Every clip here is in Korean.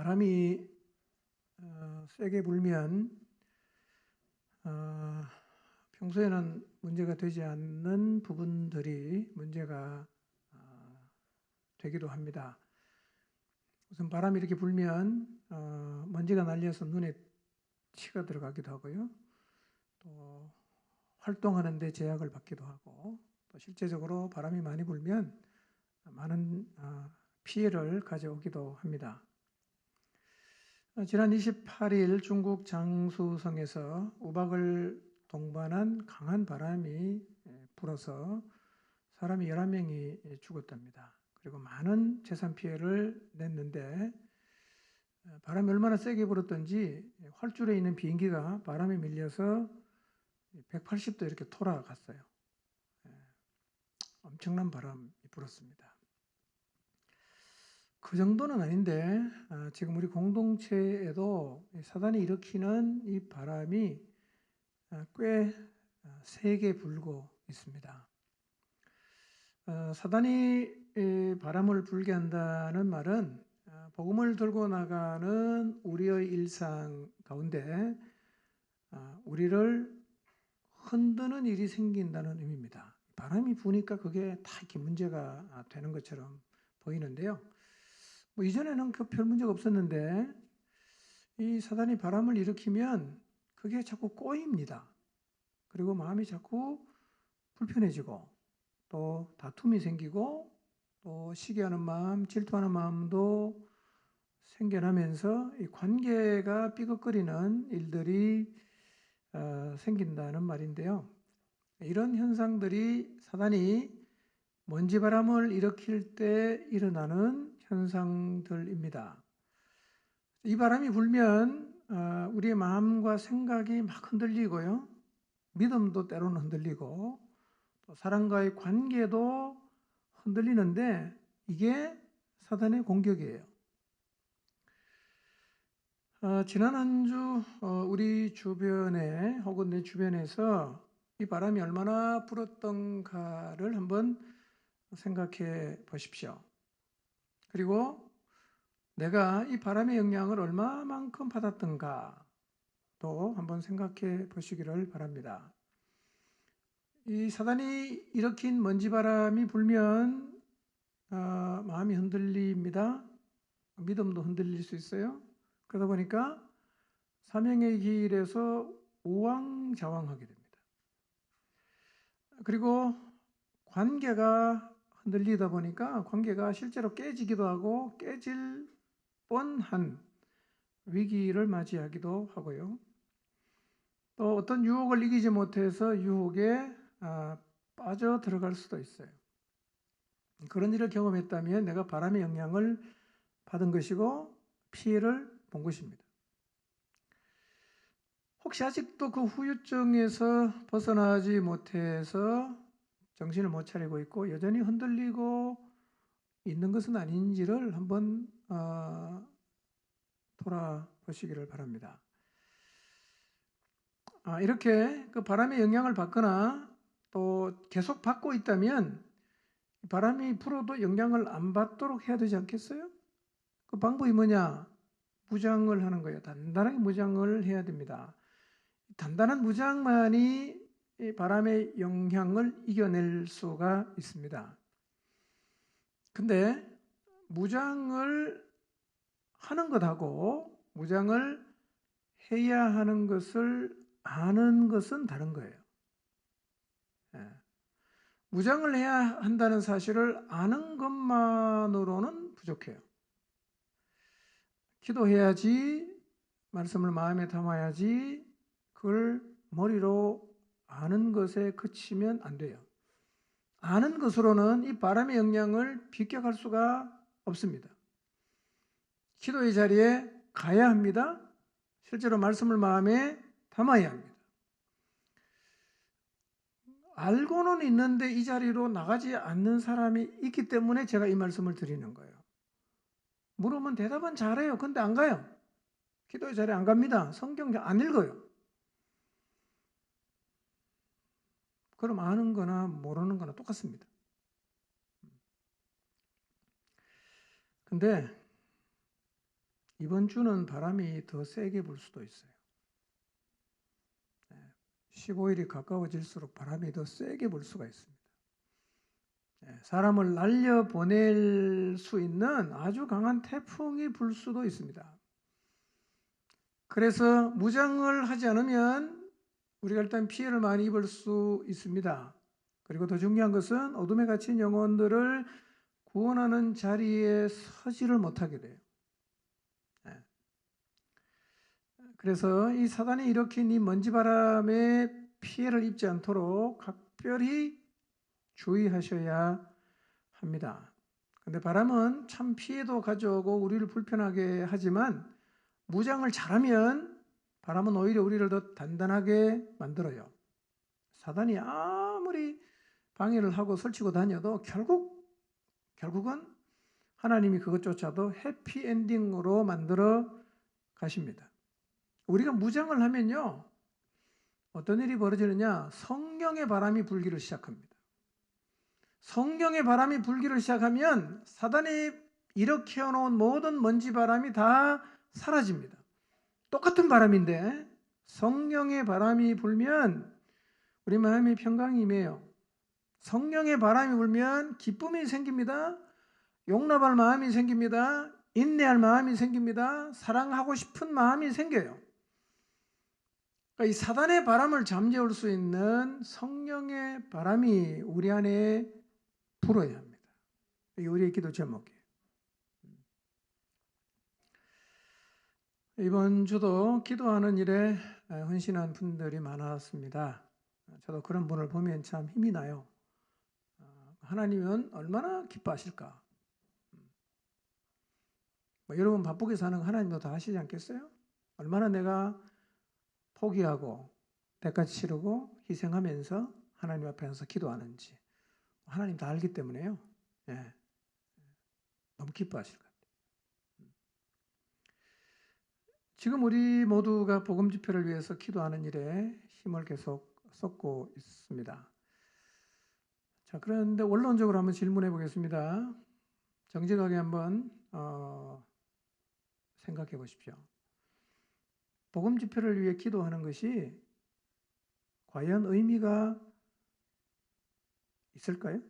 바람이 세게 불면 평소에는 문제가 되지 않는 부분들이 문제가 되기도 합니다. 우선 바람이 이렇게 불면 먼지가 날려서 눈에 티가 들어가기도 하고요. 또 활동하는 데 제약을 받기도 하고, 또 실제적으로 바람이 많이 불면 많은 피해를 가져오기도 합니다. 지난 28일 중국 장수성에서 우박을 동반한 강한 바람이 불어서 사람이 11명이 죽었답니다. 그리고 많은 재산 피해를 냈는데, 바람이 얼마나 세게 불었던지 활주로에 있는 비행기가 바람에 밀려서 180도 이렇게 돌아갔어요. 엄청난 바람이 불었습니다. 그 정도는 아닌데 지금 우리 공동체에도 사단이 일으키는 이 바람이 꽤 세게 불고 있습니다. 사단이 바람을 불게 한다는 말은 복음을 들고 나가는 우리의 일상 가운데 우리를 흔드는 일이 생긴다는 의미입니다. 바람이 부니까 그게 다 이렇게 문제가 되는 것처럼 보이는데요. 이전에는 별 문제가 없었는데 이 사단이 바람을 일으키면 그게 자꾸 꼬입니다. 그리고 마음이 자꾸 불편해지고 또 다툼이 생기고 또 시기하는 마음, 질투하는 마음도 생겨나면서 이 관계가 삐걱거리는 일들이 생긴다는 말인데요. 이런 현상들이 사단이 먼지바람을 일으킬 때 일어나는 현상들입니다. 이 바람이 불면 우리의 마음과 생각이 막 흔들리고요. 믿음도 때로는 흔들리고 또 사람과의 관계도 흔들리는데 이게 사단의 공격이에요. 지난 한 주 우리 주변에 혹은 내 주변에서 이 바람이 얼마나 불었던가를 한번 생각해 보십시오. 그리고 내가 이 바람의 영향을 얼마만큼 받았던가 또 한번 생각해 보시기를 바랍니다. 이 사단이 일으킨 먼지바람이 불면 마음이 흔들립니다. 믿음도 흔들릴 수 있어요. 그러다 보니까 사명의 길에서 우왕좌왕하게 됩니다. 그리고 관계가 흔들리다 보니까 관계가 실제로 깨지기도 하고 깨질 뻔한 위기를 맞이하기도 하고요. 또 어떤 유혹을 이기지 못해서 유혹에 빠져 들어갈 수도 있어요. 그런 일을 경험했다면 내가 바람의 영향을 받은 것이고 피해를 본 것입니다. 혹시 아직도 그 후유증에서 벗어나지 못해서 정신을 못 차리고 있고 여전히 흔들리고 있는 것은 아닌지를 한번 돌아보시기를 바랍니다. 이렇게 그 바람의 영향을 받거나 또 계속 받고 있다면 바람이 불어도 영향을 안 받도록 해야 되지 않겠어요? 그 방법이 뭐냐? 무장을 하는 거예요. 단단하게 무장을 해야 됩니다. 단단한 무장만이 바람의 영향을 이겨낼 수가 있습니다. 근데 무장을 하는 것하고 무장을 해야 하는 것을 아는 것은 다른 거예요. 무장을 해야 한다는 사실을 아는 것만으로는 부족해요. 기도해야지, 말씀을 마음에 담아야지, 그걸 머리로 아는 것에 그치면 안 돼요. 아는 것으로는 이 바람의 영향을 비껴갈 수가 없습니다. 기도의 자리에 가야 합니다. 실제로 말씀을 마음에 담아야 합니다. 알고는 있는데 이 자리로 나가지 않는 사람이 있기 때문에 제가 이 말씀을 드리는 거예요. 물으면 대답은 잘해요. 근데 안 가요. 기도의 자리에 안 갑니다. 성경 안 읽어요. 그럼 아는 거나 모르는 거나 똑같습니다. 근데 이번 주는 바람이 더 세게 불 수도 있어요. 15일이 가까워질수록 바람이 더 세게 불 수가 있습니다. 사람을 날려보낼 수 있는 아주 강한 태풍이 불 수도 있습니다. 그래서 무장을 하지 않으면 우리가 일단 피해를 많이 입을 수 있습니다. 그리고 더 중요한 것은 어둠에 갇힌 영혼들을 구원하는 자리에 서지를 못하게 돼요. 그래서 이 사단이 일으킨 이 먼지바람에 피해를 입지 않도록 각별히 주의하셔야 합니다. 근데 바람은 참 피해도 가져오고 우리를 불편하게 하지만 무장을 잘하면 바람은 오히려 우리를 더 단단하게 만들어요. 사단이 아무리 방해를 하고 설치고 다녀도 결국은 하나님이 그것조차도 해피엔딩으로 만들어 가십니다. 우리가 무장을 하면요, 어떤 일이 벌어지느냐? 성령의 바람이 불기를 시작합니다. 성령의 바람이 불기를 시작하면 사단이 일으켜 놓은 모든 먼지 바람이 다 사라집니다. 똑같은 바람인데 성령의 바람이 불면 우리 마음이 평강이 임해요. 성령의 바람이 불면 기쁨이 생깁니다. 용납할 마음이 생깁니다. 인내할 마음이 생깁니다. 사랑하고 싶은 마음이 생겨요. 그러니까 이 사단의 바람을 잠재울 수 있는 성령의 바람이 우리 안에 불어야 합니다. 이게 우리의 기도 제목이에요. 이번 주도 기도하는 일에 헌신한 분들이 많았습니다. 저도 그런 분을 보면 참 힘이 나요. 하나님은 얼마나 기뻐하실까? 여러분 바쁘게 사는 거 하나님도 다 아시지 않겠어요? 얼마나 내가 포기하고 대가치 치르고 희생하면서 하나님 앞에 서서 기도하는지 하나님 다 알기 때문에요. 너무 기뻐하실 것 같아요. 지금 우리 모두가 복음 집회를 위해서 기도하는 일에 힘을 계속 쏟고 있습니다. 자, 그런데 원론적으로 한번 질문해 보겠습니다. 정직하게 한번 생각해 보십시오. 복음 집회를 위해 기도하는 것이 과연 의미가 있을까요?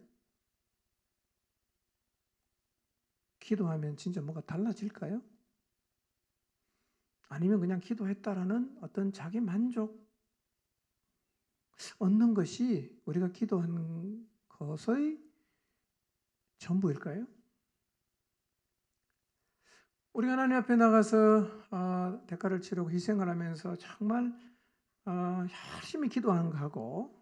기도하면 진짜 뭐가 달라질까요? 아니면 그냥 기도했다라는 어떤 자기 만족 얻는 것이 우리가 기도한 것의 전부일까요? 우리가 하나님 앞에 나가서 대가를 치르고 희생을 하면서 정말 열심히 기도하는 거하고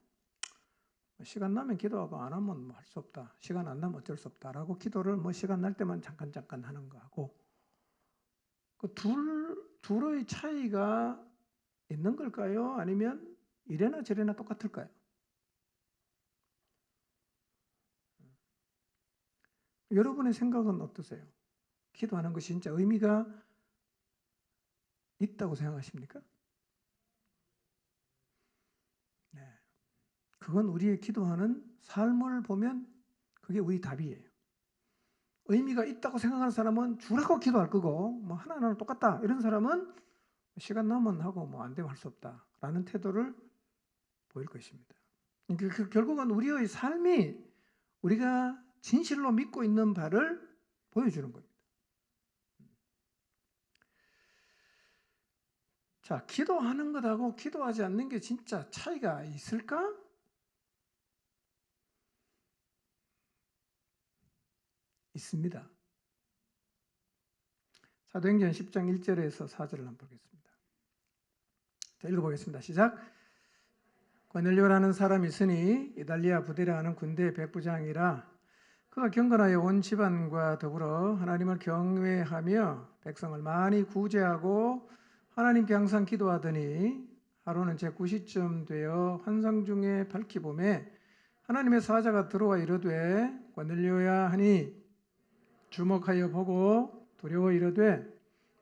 시간 나면 기도하고 안 하면 뭐 할 수 없다. 시간 안 나면 어쩔 수 없다라고 기도를 뭐 시간 날 때만 잠깐 하는 거하고 그 둘의 차이가 있는 걸까요? 아니면 이래나 저래나 똑같을까요? 여러분의 생각은 어떠세요? 기도하는 것이 진짜 의미가 있다고 생각하십니까? 네. 그건 우리의 기도하는 삶을 보면 그게 우리 답이에요. 의미가 있다고 생각하는 사람은 주라고 기도할 거고 뭐 하나하나 똑같다 이런 사람은 시간 나면 하고 뭐 안 되면 할 수 없다라는 태도를 보일 것입니다. 결국은 우리의 삶이 우리가 진실로 믿고 있는 바를 보여주는 겁니다. 자, 기도하는 것하고 기도하지 않는 게 진짜 차이가 있을까? 있습니다. 사도행전 10장 1절에서 4절을 한번 보겠습니다. 자, 읽어보겠습니다. 시작. 고넬료라는 사람이 있으니 이달리아 부대라 하는 군대의 백부장이라 그가 경건하여 온 집안과 더불어 하나님을 경외하며 백성을 많이 구제하고 하나님께 항상 기도하더니 하루는 제9시쯤 되어 환상 중에 밝히 보매 하나님의 사자가 들어와 이르되 고넬료야 하니 주목하여 보고 두려워 이르되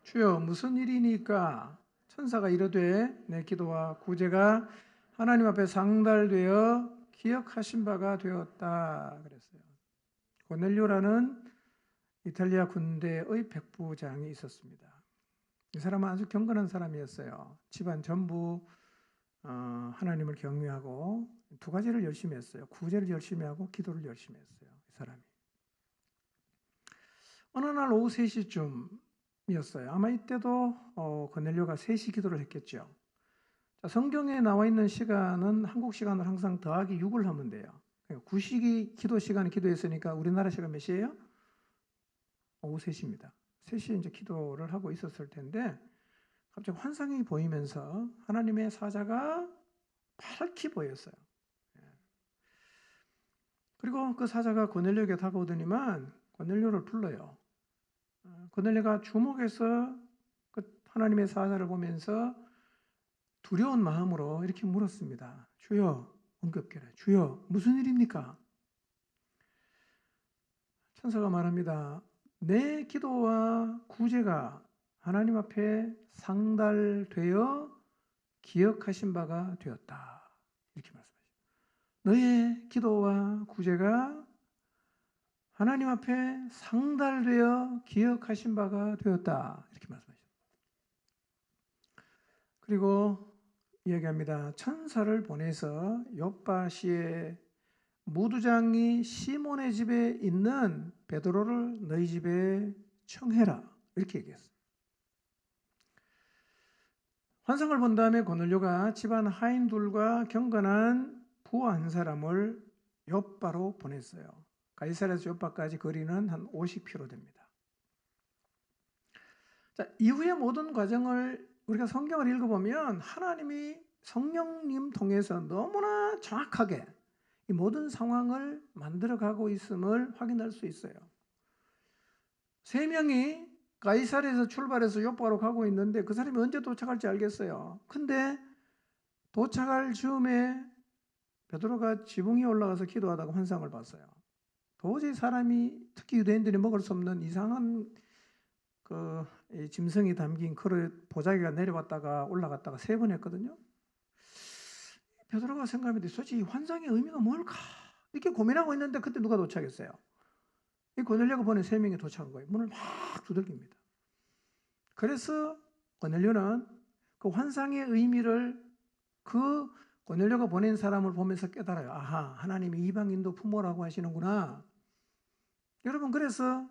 주여 무슨 일이니까? 천사가 이르되 내 기도와 구제가 하나님 앞에 상달되어 기억하신 바가 되었다 그랬어요. 고넬료라는 이탈리아 군대의 백부장이 있었습니다. 이 사람은 아주 경건한 사람이었어요. 집안 전부 하나님을 경외하고 두 가지를 열심히 했어요. 구제를 열심히 하고 기도를 열심히 했어요. 이 사람이. 어느 날 오후 3시쯤이었어요. 아마 이때도 고넬료가 3시 기도를 했겠죠. 자, 성경에 나와 있는 시간은 한국 시간으로 항상 더하기 6을 하면 돼요. 그러니까 구식이 기도 시간에 기도했으니까 우리나라 시간 몇 시예요? 오후 3시입니다. 3시에 이제 기도를 하고 있었을 텐데 갑자기 환상이 보이면서 하나님의 사자가 밝히 보였어요. 그리고 그 사자가 고넬료에게 다가오더니만 고넬료를 불러요. 고넬료가 주목해서 그 하나님의 사자를 보면서 두려운 마음으로 이렇게 물었습니다. 주여, 언급결에 주여, 무슨 일입니까? 천사가 말합니다. 내 기도와 구제가 하나님 앞에 상달되어 기억하신 바가 되었다. 이렇게 말씀하십니다. 너의 기도와 구제가 하나님 앞에 상달되어 기억하신 바가 되었다. 이렇게 말씀하십니다. 그리고 이야기합니다. 천사를 보내서 요빠시에 무두장이 시몬의 집에 있는 베드로를 너희 집에 청해라. 이렇게 얘기했어요. 환상을 본 다음에 고넬료가 집안 하인들과 경건한 부하 한 사람을 요빠로 보냈어요. 가이사랴에서 요빠까지 거리는 한 50km 됩니다. 자, 이후의 모든 과정을 우리가 성경을 읽어보면 하나님이 성령님 통해서 너무나 정확하게 이 모든 상황을 만들어가고 있음을 확인할 수 있어요. 3명이 가이사랴에서 출발해서 요빠로 가고 있는데 그 사람이 언제 도착할지 알겠어요. 근데 도착할 즈음에 베드로가 지붕에 올라가서 기도하다가 환상을 봤어요. 도저히 사람이, 특히 유대인들이 먹을 수 없는 이상한 이 짐승이 담긴 그릇 보자기가 내려왔다가 올라갔다가 3번 했거든요. 베드로가 생각하는데 도대체 이 환상의 의미가 뭘까? 이렇게 고민하고 있는데 그때 누가 도착했어요? 이 고넬료가 보낸 3명이 도착한 거예요. 문을 막 두들깁니다. 그래서 고넬료는 그 환상의 의미를 그 고넬료가 보낸 사람을 보면서 깨달아요. 아하, 하나님이 이방인도 부모라고 하시는구나. 여러분, 그래서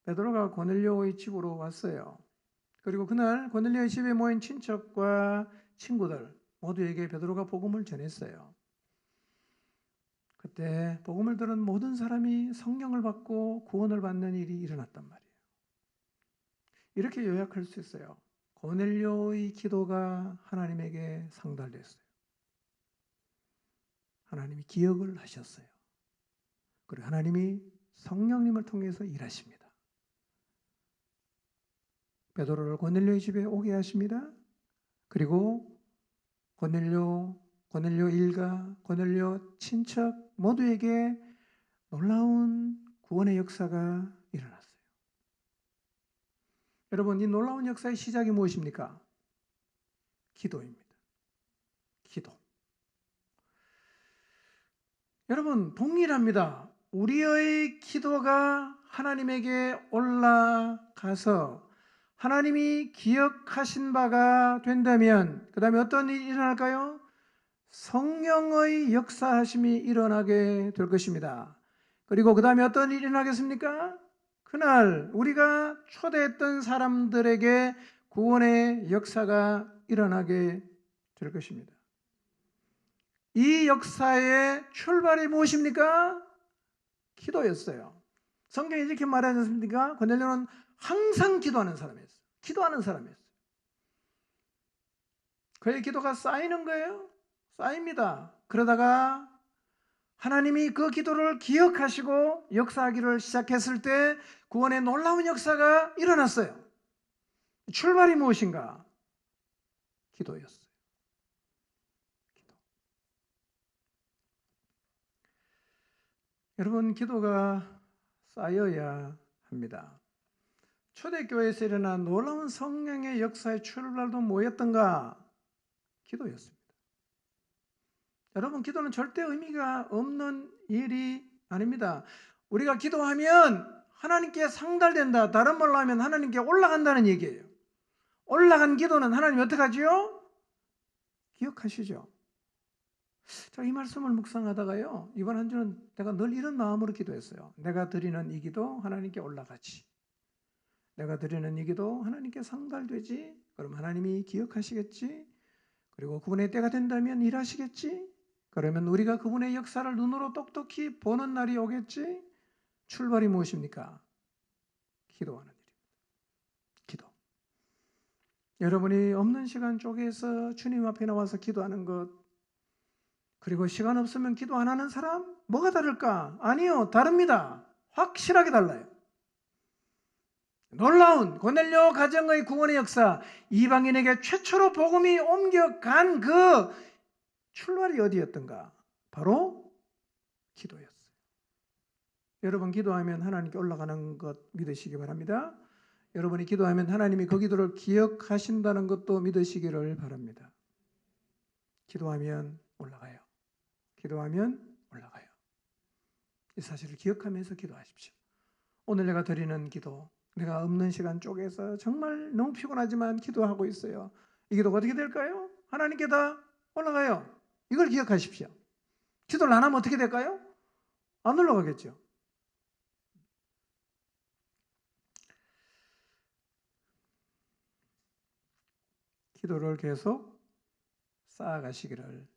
베드로가 고넬료의 집으로 왔어요. 그리고 그날 고넬료의 집에 모인 친척과 친구들 모두에게 베드로가 복음을 전했어요. 그때 복음을 들은 모든 사람이 성령을 받고 구원을 받는 일이 일어났단 말이에요. 이렇게 요약할 수 있어요. 고넬료의 기도가 하나님에게 상달됐어요. 하나님이 기억을 하셨어요. 그리고 하나님이 성령님을 통해서 일하십니다. 베드로를 고넬료의 집에 오게 하십니다. 그리고 고넬료 일가, 고넬료 친척 모두에게 놀라운 구원의 역사가 일어났어요. 여러분, 이 놀라운 역사의 시작이 무엇입니까? 기도입니다. 기도. 여러분, 동일합니다. 우리의 기도가 하나님에게 올라가서 하나님이 기억하신 바가 된다면 그 다음에 어떤 일이 일어날까요? 성령의 역사하심이 일어나게 될 것입니다. 그리고 그 다음에 어떤 일이 일어나겠습니까? 그날 우리가 초대했던 사람들에게 구원의 역사가 일어나게 될 것입니다. 이 역사의 출발이 무엇입니까? 기도였어요. 성경이 이렇게 말하지 않습니까? 고넬료는 항상 기도하는 사람이었어요. 기도하는 사람이었어요. 그의 기도가 쌓이는 거예요. 쌓입니다. 그러다가 하나님이 그 기도를 기억하시고 역사하기를 시작했을 때 구원의 놀라운 역사가 일어났어요. 출발이 무엇인가? 기도였어요. 기도. 여러분, 기도가 쌓여야 합니다. 초대교회에서 일어난 놀라운 성령의 역사의 출발도 뭐였던가? 기도였습니다. 여러분, 기도는 절대 의미가 없는 일이 아닙니다. 우리가 기도하면 하나님께 상달된다. 다른 말로 하면 하나님께 올라간다는 얘기예요. 올라간 기도는 하나님이 어떻게 하지요? 기억하시죠? 자, 이 말씀을 묵상하다가요, 이번 한 주는 내가 늘 이런 마음으로 기도했어요. 내가 드리는 이 기도 하나님께 올라가지. 내가 드리는 이 기도 하나님께 상달되지. 그럼 하나님이 기억하시겠지. 그리고 그분의 때가 된다면 일하시겠지. 그러면 우리가 그분의 역사를 눈으로 똑똑히 보는 날이 오겠지. 출발이 무엇입니까? 기도하는 일입니다. 기도. 여러분이 없는 시간 쪼개서 주님 앞에 나와서 기도하는 것, 그리고 시간 없으면 기도 안 하는 사람? 뭐가 다를까? 아니요, 다릅니다. 확실하게 달라요. 놀라운 고넬료 가정의 구원의 역사, 이방인에게 최초로 복음이 옮겨간 그 출발이 어디였던가? 바로 기도였어요. 여러분 기도하면 하나님께 올라가는 것 믿으시기 바랍니다. 여러분이 기도하면 하나님이 그 기도를 기억하신다는 것도 믿으시기를 바랍니다. 기도하면 올라가요. 기도하면 올라가요. 이 사실을 기억하면서 기도하십시오. 오늘 내가 드리는 기도, 내가 없는 시간 쪼개서 정말 너무 피곤하지만 기도하고 있어요. 이 기도가 어떻게 될까요? 하나님께 다 올라가요. 이걸 기억하십시오. 기도를 안 하면 어떻게 될까요? 안 올라가겠죠. 기도를 계속 쌓아가시기를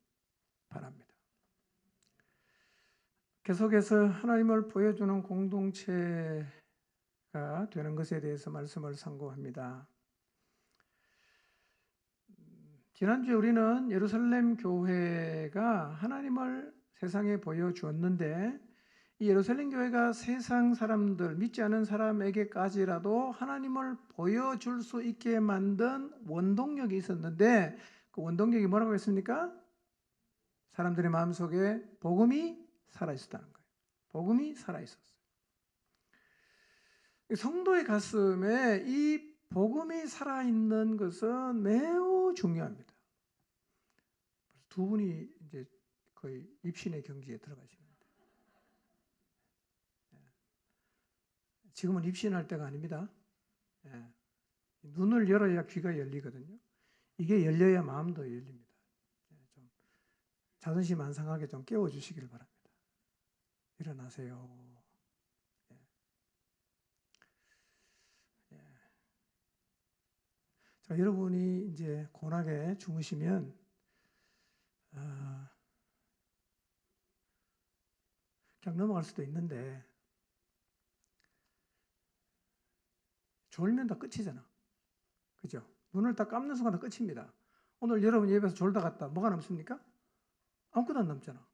바랍니다. 계속해서 하나님을 보여주는 공동체가 되는 것에 대해서 말씀을 상고합니다. 지난주에 우리는 예루살렘 교회가 하나님을 세상에 보여주었는데, 이 예루살렘 교회가 세상 사람들, 믿지 않은 사람에게까지라도 하나님을 보여줄 수 있게 만든 원동력이 있었는데, 그 원동력이 뭐라고 했습니까? 사람들의 마음속에 복음이 살아있었다는 거예요. 복음이 살아있었어요. 성도의 가슴에 이 복음이 살아있는 것은 매우 중요합니다. 두 분이 이제 거의 입신의 경지에 들어가시는데, 지금은 입신할 때가 아닙니다. 눈을 열어야 귀가 열리거든요. 이게 열려야 마음도 열립니다. 좀 자존심 안 상하게 좀 깨워주시기를 바랍니다. 일어나세요. 자, 여러분이 이제 고나게 주무시면 그냥 넘어갈 수도 있는데, 졸면 다 끝이잖아. 그죠? 눈을 딱 감는 순간 다 끝입니다. 오늘 여러분 예배에서 졸다 갔다 뭐가 남습니까? 아무것도 안 남잖아.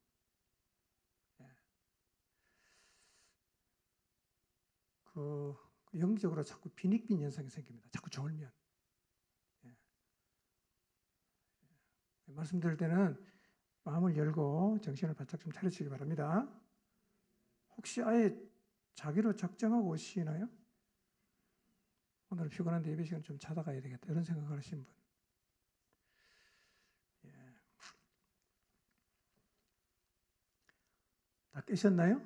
그 영적으로 자꾸 빈익빈 현상이 생깁니다. 자꾸 졸면. 말씀드릴 때는 마음을 열고 정신을 바짝 좀 차리시기 바랍니다. 혹시 아예 자기로 작정하고 오시나요? 오늘 피곤한데 예배 시간 좀 자다 가야 되겠다, 이런 생각을 하신 분. 다 깨셨나요?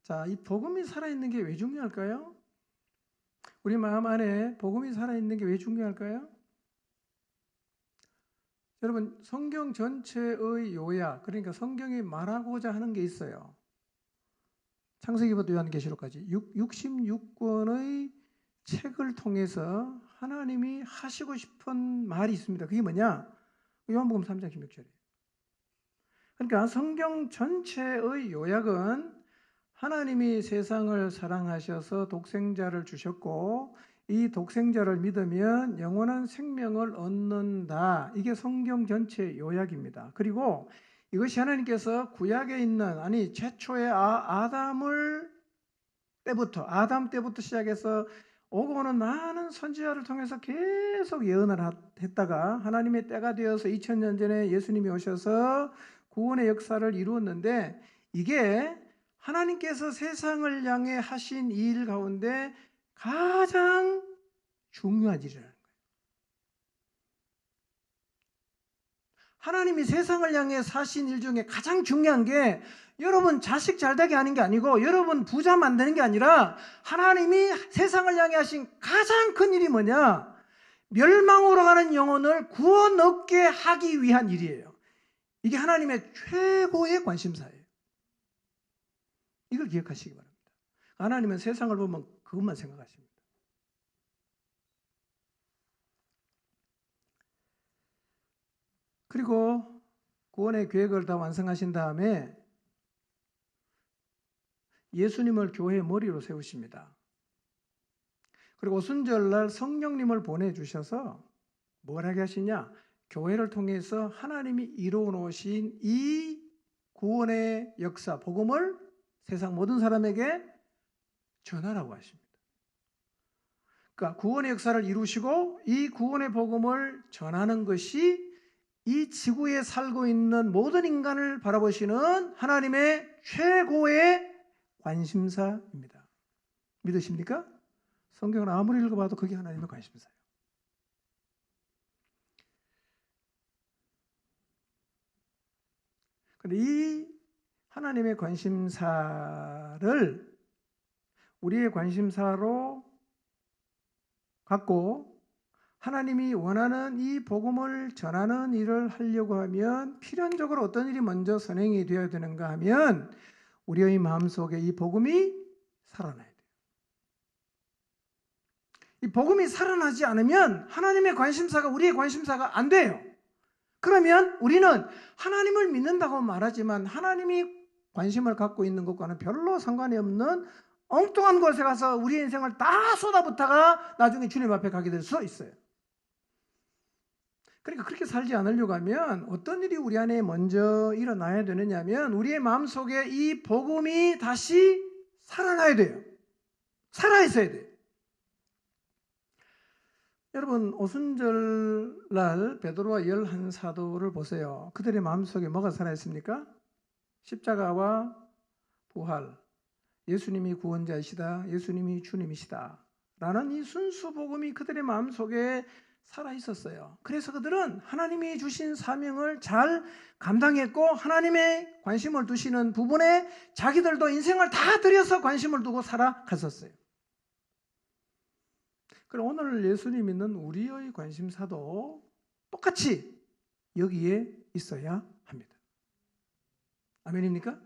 자, 이 복음이 살아있는 게 왜 중요할까요? 우리 마음 안에 복음이 살아있는 게 왜 중요할까요? 여러분, 성경 전체의 요약, 그러니까 성경이 말하고자 하는 게 있어요. 창세기부터 요한계시록까지 66권의 책을 통해서 하나님이 하시고 싶은 말이 있습니다. 그게 뭐냐? 요한복음 3장 16절이에요. 그러니까 성경 전체의 요약은 하나님이 세상을 사랑하셔서 독생자를 주셨고, 이 독생자를 믿으면 영원한 생명을 얻는다. 이게 성경 전체 요약입니다. 그리고 이것이 하나님께서 구약에 있는, 아니 최초의 아담 때부터 시작해서 오고 오는 많은 선지자를 통해서 계속 예언을 했다가 하나님의 때가 되어서 2000년 전에 예수님이 오셔서 구원의 역사를 이루었는데, 이게 하나님께서 세상을 향해 하신 일 가운데 가장 중요한 일이라는 거예요. 하나님이 세상을 향해 사신 일 중에 가장 중요한 게 여러분 자식 잘 되게 하는 게 아니고 여러분 부자 만드는 게 아니라 하나님이 세상을 향해 하신 가장 큰 일이 뭐냐? 멸망으로 가는 영혼을 구원 얻게 하기 위한 일이에요. 이게 하나님의 최고의 관심사예요. 이걸 기억하시기 바랍니다. 하나님은 세상을 보면 그것만 생각하십니다. 그리고 구원의 계획을 다 완성하신 다음에 예수님을 교회의 머리로 세우십니다. 그리고 오순절날 성령님을 보내주셔서 뭘 하게 하시냐? 교회를 통해서 하나님이 이루어 놓으신 이 구원의 역사, 복음을 세상 모든 사람에게 전하라고 하십니다. 그러니까 구원의 역사를 이루시고 이 구원의 복음을 전하는 것이 이 지구에 살고 있는 모든 인간을 바라보시는 하나님의 최고의 관심사입니다. 믿으십니까? 성경을 아무리 읽어봐도 그게 하나님의 관심사예요. 그런데 이 하나님의 관심사를 우리의 관심사로 갖고 하나님이 원하는 이 복음을 전하는 일을 하려고 하면 필연적으로 어떤 일이 먼저 선행이 되어야 되는가 하면 우리의 마음속에 이 복음이 살아나야 돼요. 이 복음이 살아나지 않으면 하나님의 관심사가 우리의 관심사가 안 돼요. 그러면 우리는 하나님을 믿는다고 말하지만 하나님이 관심을 갖고 있는 것과는 별로 상관이 없는 엉뚱한 곳에 가서 우리의 인생을 다 쏟아붓다가 나중에 주님 앞에 가게 될 수 있어요. 그러니까 그렇게 살지 않으려고 하면 어떤 일이 우리 안에 먼저 일어나야 되느냐 하면 우리의 마음속에 이 복음이 다시 살아나야 돼요. 살아있어야 돼요. 여러분 오순절날 베드로와 11사도를 보세요. 그들의 마음속에 뭐가 살아있습니까? 십자가와 부활, 예수님이 구원자이시다, 예수님이 주님이시다 라는 이 순수 복음이 그들의 마음속에 살아있었어요. 그래서 그들은 하나님이 주신 사명을 잘 감당했고 하나님의 관심을 두시는 부분에 자기들도 인생을 다 들여서 관심을 두고 살아갔었어요. 그럼 오늘 예수님 믿는 우리의 관심사도 똑같이 여기에 있어야 합니다. 아멘입니까?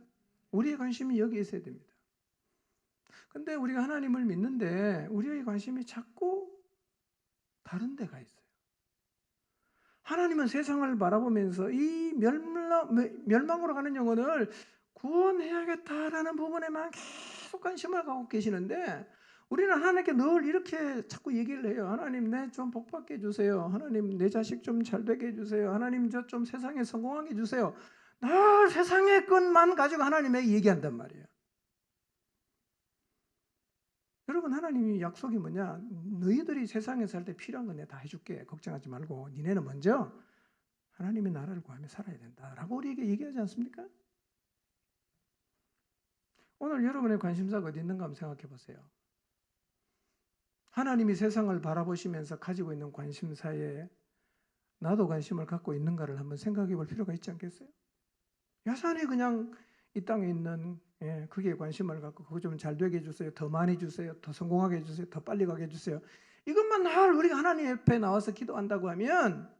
우리의 관심이 여기에 있어야 됩니다. 근데 우리가 하나님을 믿는데 우리의 관심이 자꾸 다른 데가 있어요. 하나님은 세상을 바라보면서 이 멸망으로 가는 영혼을 구원해야겠다라는 부분에만 계속 관심을 갖고 계시는데 우리는 하나님께 늘 이렇게 자꾸 얘기를 해요. 하나님 내 좀 복받게 해주세요. 하나님 내 자식 좀 잘되게 해주세요. 하나님 저 좀 세상에 성공하게 해주세요. 늘 세상의 것만 가지고 하나님에게 얘기한단 말이에요. 여러분 하나님이 약속이 뭐냐? 너희들이 세상에 살 때 필요한 건 내가 다 해줄게. 걱정하지 말고 니네는 먼저 하나님의 나라를 구하며 살아야 된다라고 우리에게 얘기하지 않습니까? 오늘 여러분의 관심사가 어디 있는가 한번 생각해 보세요. 하나님이 세상을 바라보시면서 가지고 있는 관심사에 나도 관심을 갖고 있는가를 한번 생각해 볼 필요가 있지 않겠어요? 여전히 그냥 이 땅에 있는 그게 관심을 갖고 그거 좀 잘 되게 해주세요. 더 많이 주세요. 더 성공하게 해주세요. 더 빨리 가게 해주세요. 이것만 늘 우리가 하나님 옆에 나와서 기도한다고 하면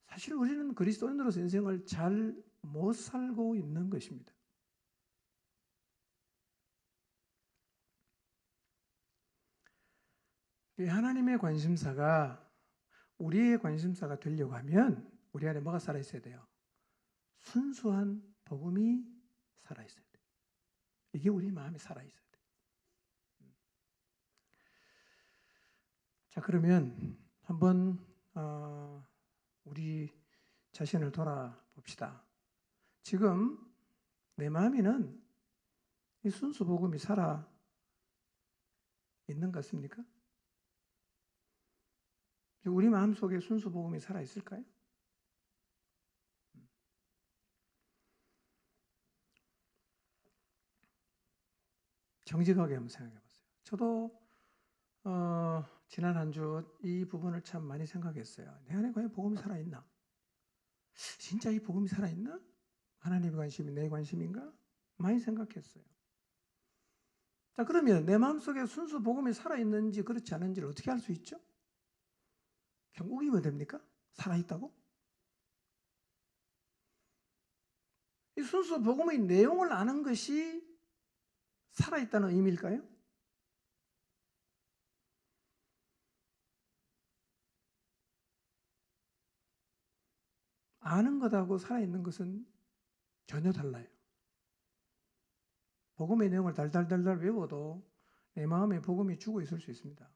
사실 우리는 그리스도인으로서 인생을 잘 못 살고 있는 것입니다. 하나님의 관심사가 우리의 관심사가 되려고 하면 우리 안에 뭐가 살아있어야 돼요? 순수한 복음이 살아있어야 돼요. 이게 우리 마음에 살아있어야 돼요. 자, 그러면 한번 우리 자신을 돌아봅시다. 지금 내 마음에는 이 순수 복음이 살아 있는 것 같습니까? 우리 마음속에 순수 복음이 살아 있을까요? 정직하게 한번 생각해 보세요. 저도 지난 한 주 이 부분을 참 많이 생각했어요. 내 안에 과연 복음이 살아있나? 진짜 이 복음이 살아있나? 하나님의 관심이 내 관심인가? 많이 생각했어요. 자, 그러면 내 마음속에 순수 복음이 살아있는지 그렇지 않은지를 어떻게 알 수 있죠? 그냥 우기면 됩니까? 살아있다고? 이 순수 복음의 내용을 아는 것이 살아있다는 의미일까요? 아는 것하고 살아있는 것은 전혀 달라요. 복음의 내용을 달달달달 외워도 내 마음에 복음이 죽어 있을 수 있습니다.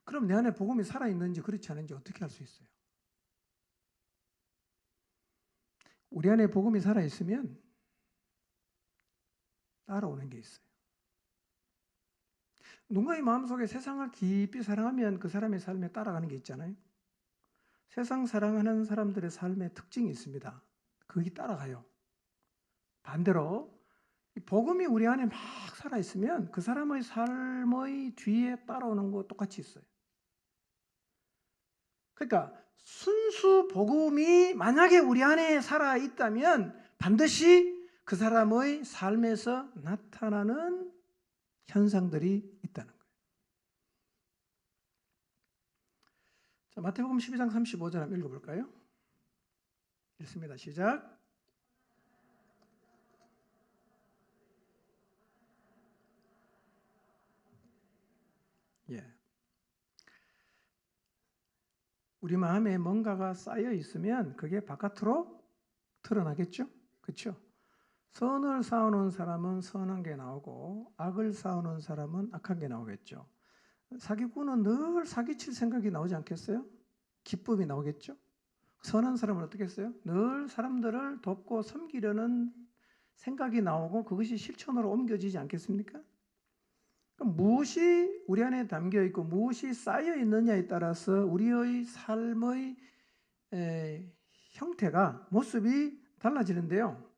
그럼 내 안에 복음이 살아있는지 그렇지 않은지 어떻게 알 수 있어요? 우리 안에 복음이 살아있으면 따라오는 게 있어요. 누군가의 마음속에 세상을 깊이 사랑하면 그 사람의 삶에 따라가는 게 있잖아요. 세상 사랑하는 사람들의 삶의 특징이 있습니다. 그게 따라가요. 반대로 복음이 우리 안에 막 살아있으면 그 사람의 삶의 뒤에 따라오는 거 똑같이 있어요. 그러니까 순수 복음이 만약에 우리 안에 살아있다면 반드시 그 사람의 삶에서 나타나는 현상들이 있다는 거예요. 자, 마태복음 12장 35절 한번 읽어볼까요? 읽습니다. 시작. 예. 우리 마음에 뭔가가 쌓여 있으면 그게 바깥으로 드러나겠죠? 그렇죠? 선을 쌓아놓은 사람은 선한 게 나오고 악을 쌓아놓은 사람은 악한 게 나오겠죠. 사기꾼은 늘 사기칠 생각이 나오지 않겠어요? 기쁨이 나오겠죠? 선한 사람은 어떻게 했어요? 늘 사람들을 돕고 섬기려는 생각이 나오고 그것이 실천으로 옮겨지지 않겠습니까? 그럼 무엇이 우리 안에 담겨 있고 무엇이 쌓여 있느냐에 따라서 우리의 삶의 형태가 모습이 달라지는데요.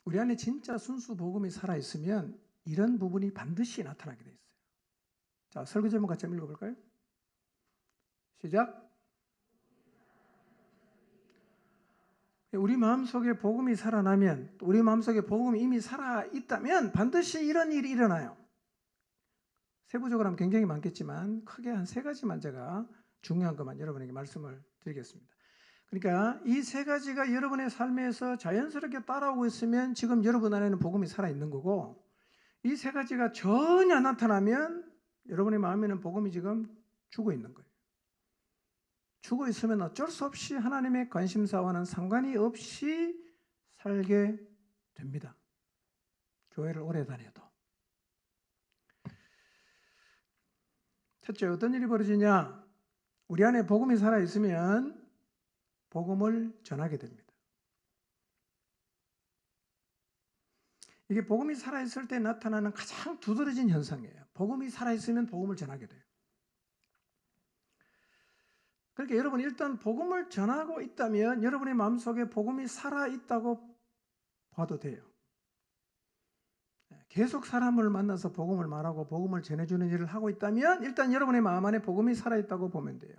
우리 안에 진짜 순수 복음이 살아있으면 이런 부분이 반드시 나타나게 돼 있어요. 자, 설교 제목 같이 한번 읽어볼까요? 시작. 우리 마음속에 복음이 살아나면, 우리 마음속에 복음이 이미 살아있다면 반드시 이런 일이 일어나요. 세부적으로 하면 굉장히 많겠지만 크게 한 세 가지만 제가 중요한 것만 여러분에게 말씀을 드리겠습니다. 그러니까 이 세 가지가 여러분의 삶에서 자연스럽게 따라오고 있으면 지금 여러분 안에는 복음이 살아있는 거고, 이 세 가지가 전혀 나타나면 여러분의 마음에는 복음이 지금 죽어 있는 거예요. 죽어 있으면 어쩔 수 없이 하나님의 관심사와는 상관이 없이 살게 됩니다. 교회를 오래 다녀도. 첫째, 어떤 일이 벌어지냐? 우리 안에 복음이 살아있으면 복음을 전하게 됩니다. 이게 복음이 살아있을 때 나타나는 가장 두드러진 현상이에요. 복음이 살아있으면 복음을 전하게 돼요. 그러니까 여러분 일단 복음을 전하고 있다면 여러분의 마음속에 복음이 살아있다고 봐도 돼요. 계속 사람을 만나서 복음을 말하고 복음을 전해주는 일을 하고 있다면 일단 여러분의 마음 안에 복음이 살아있다고 보면 돼요.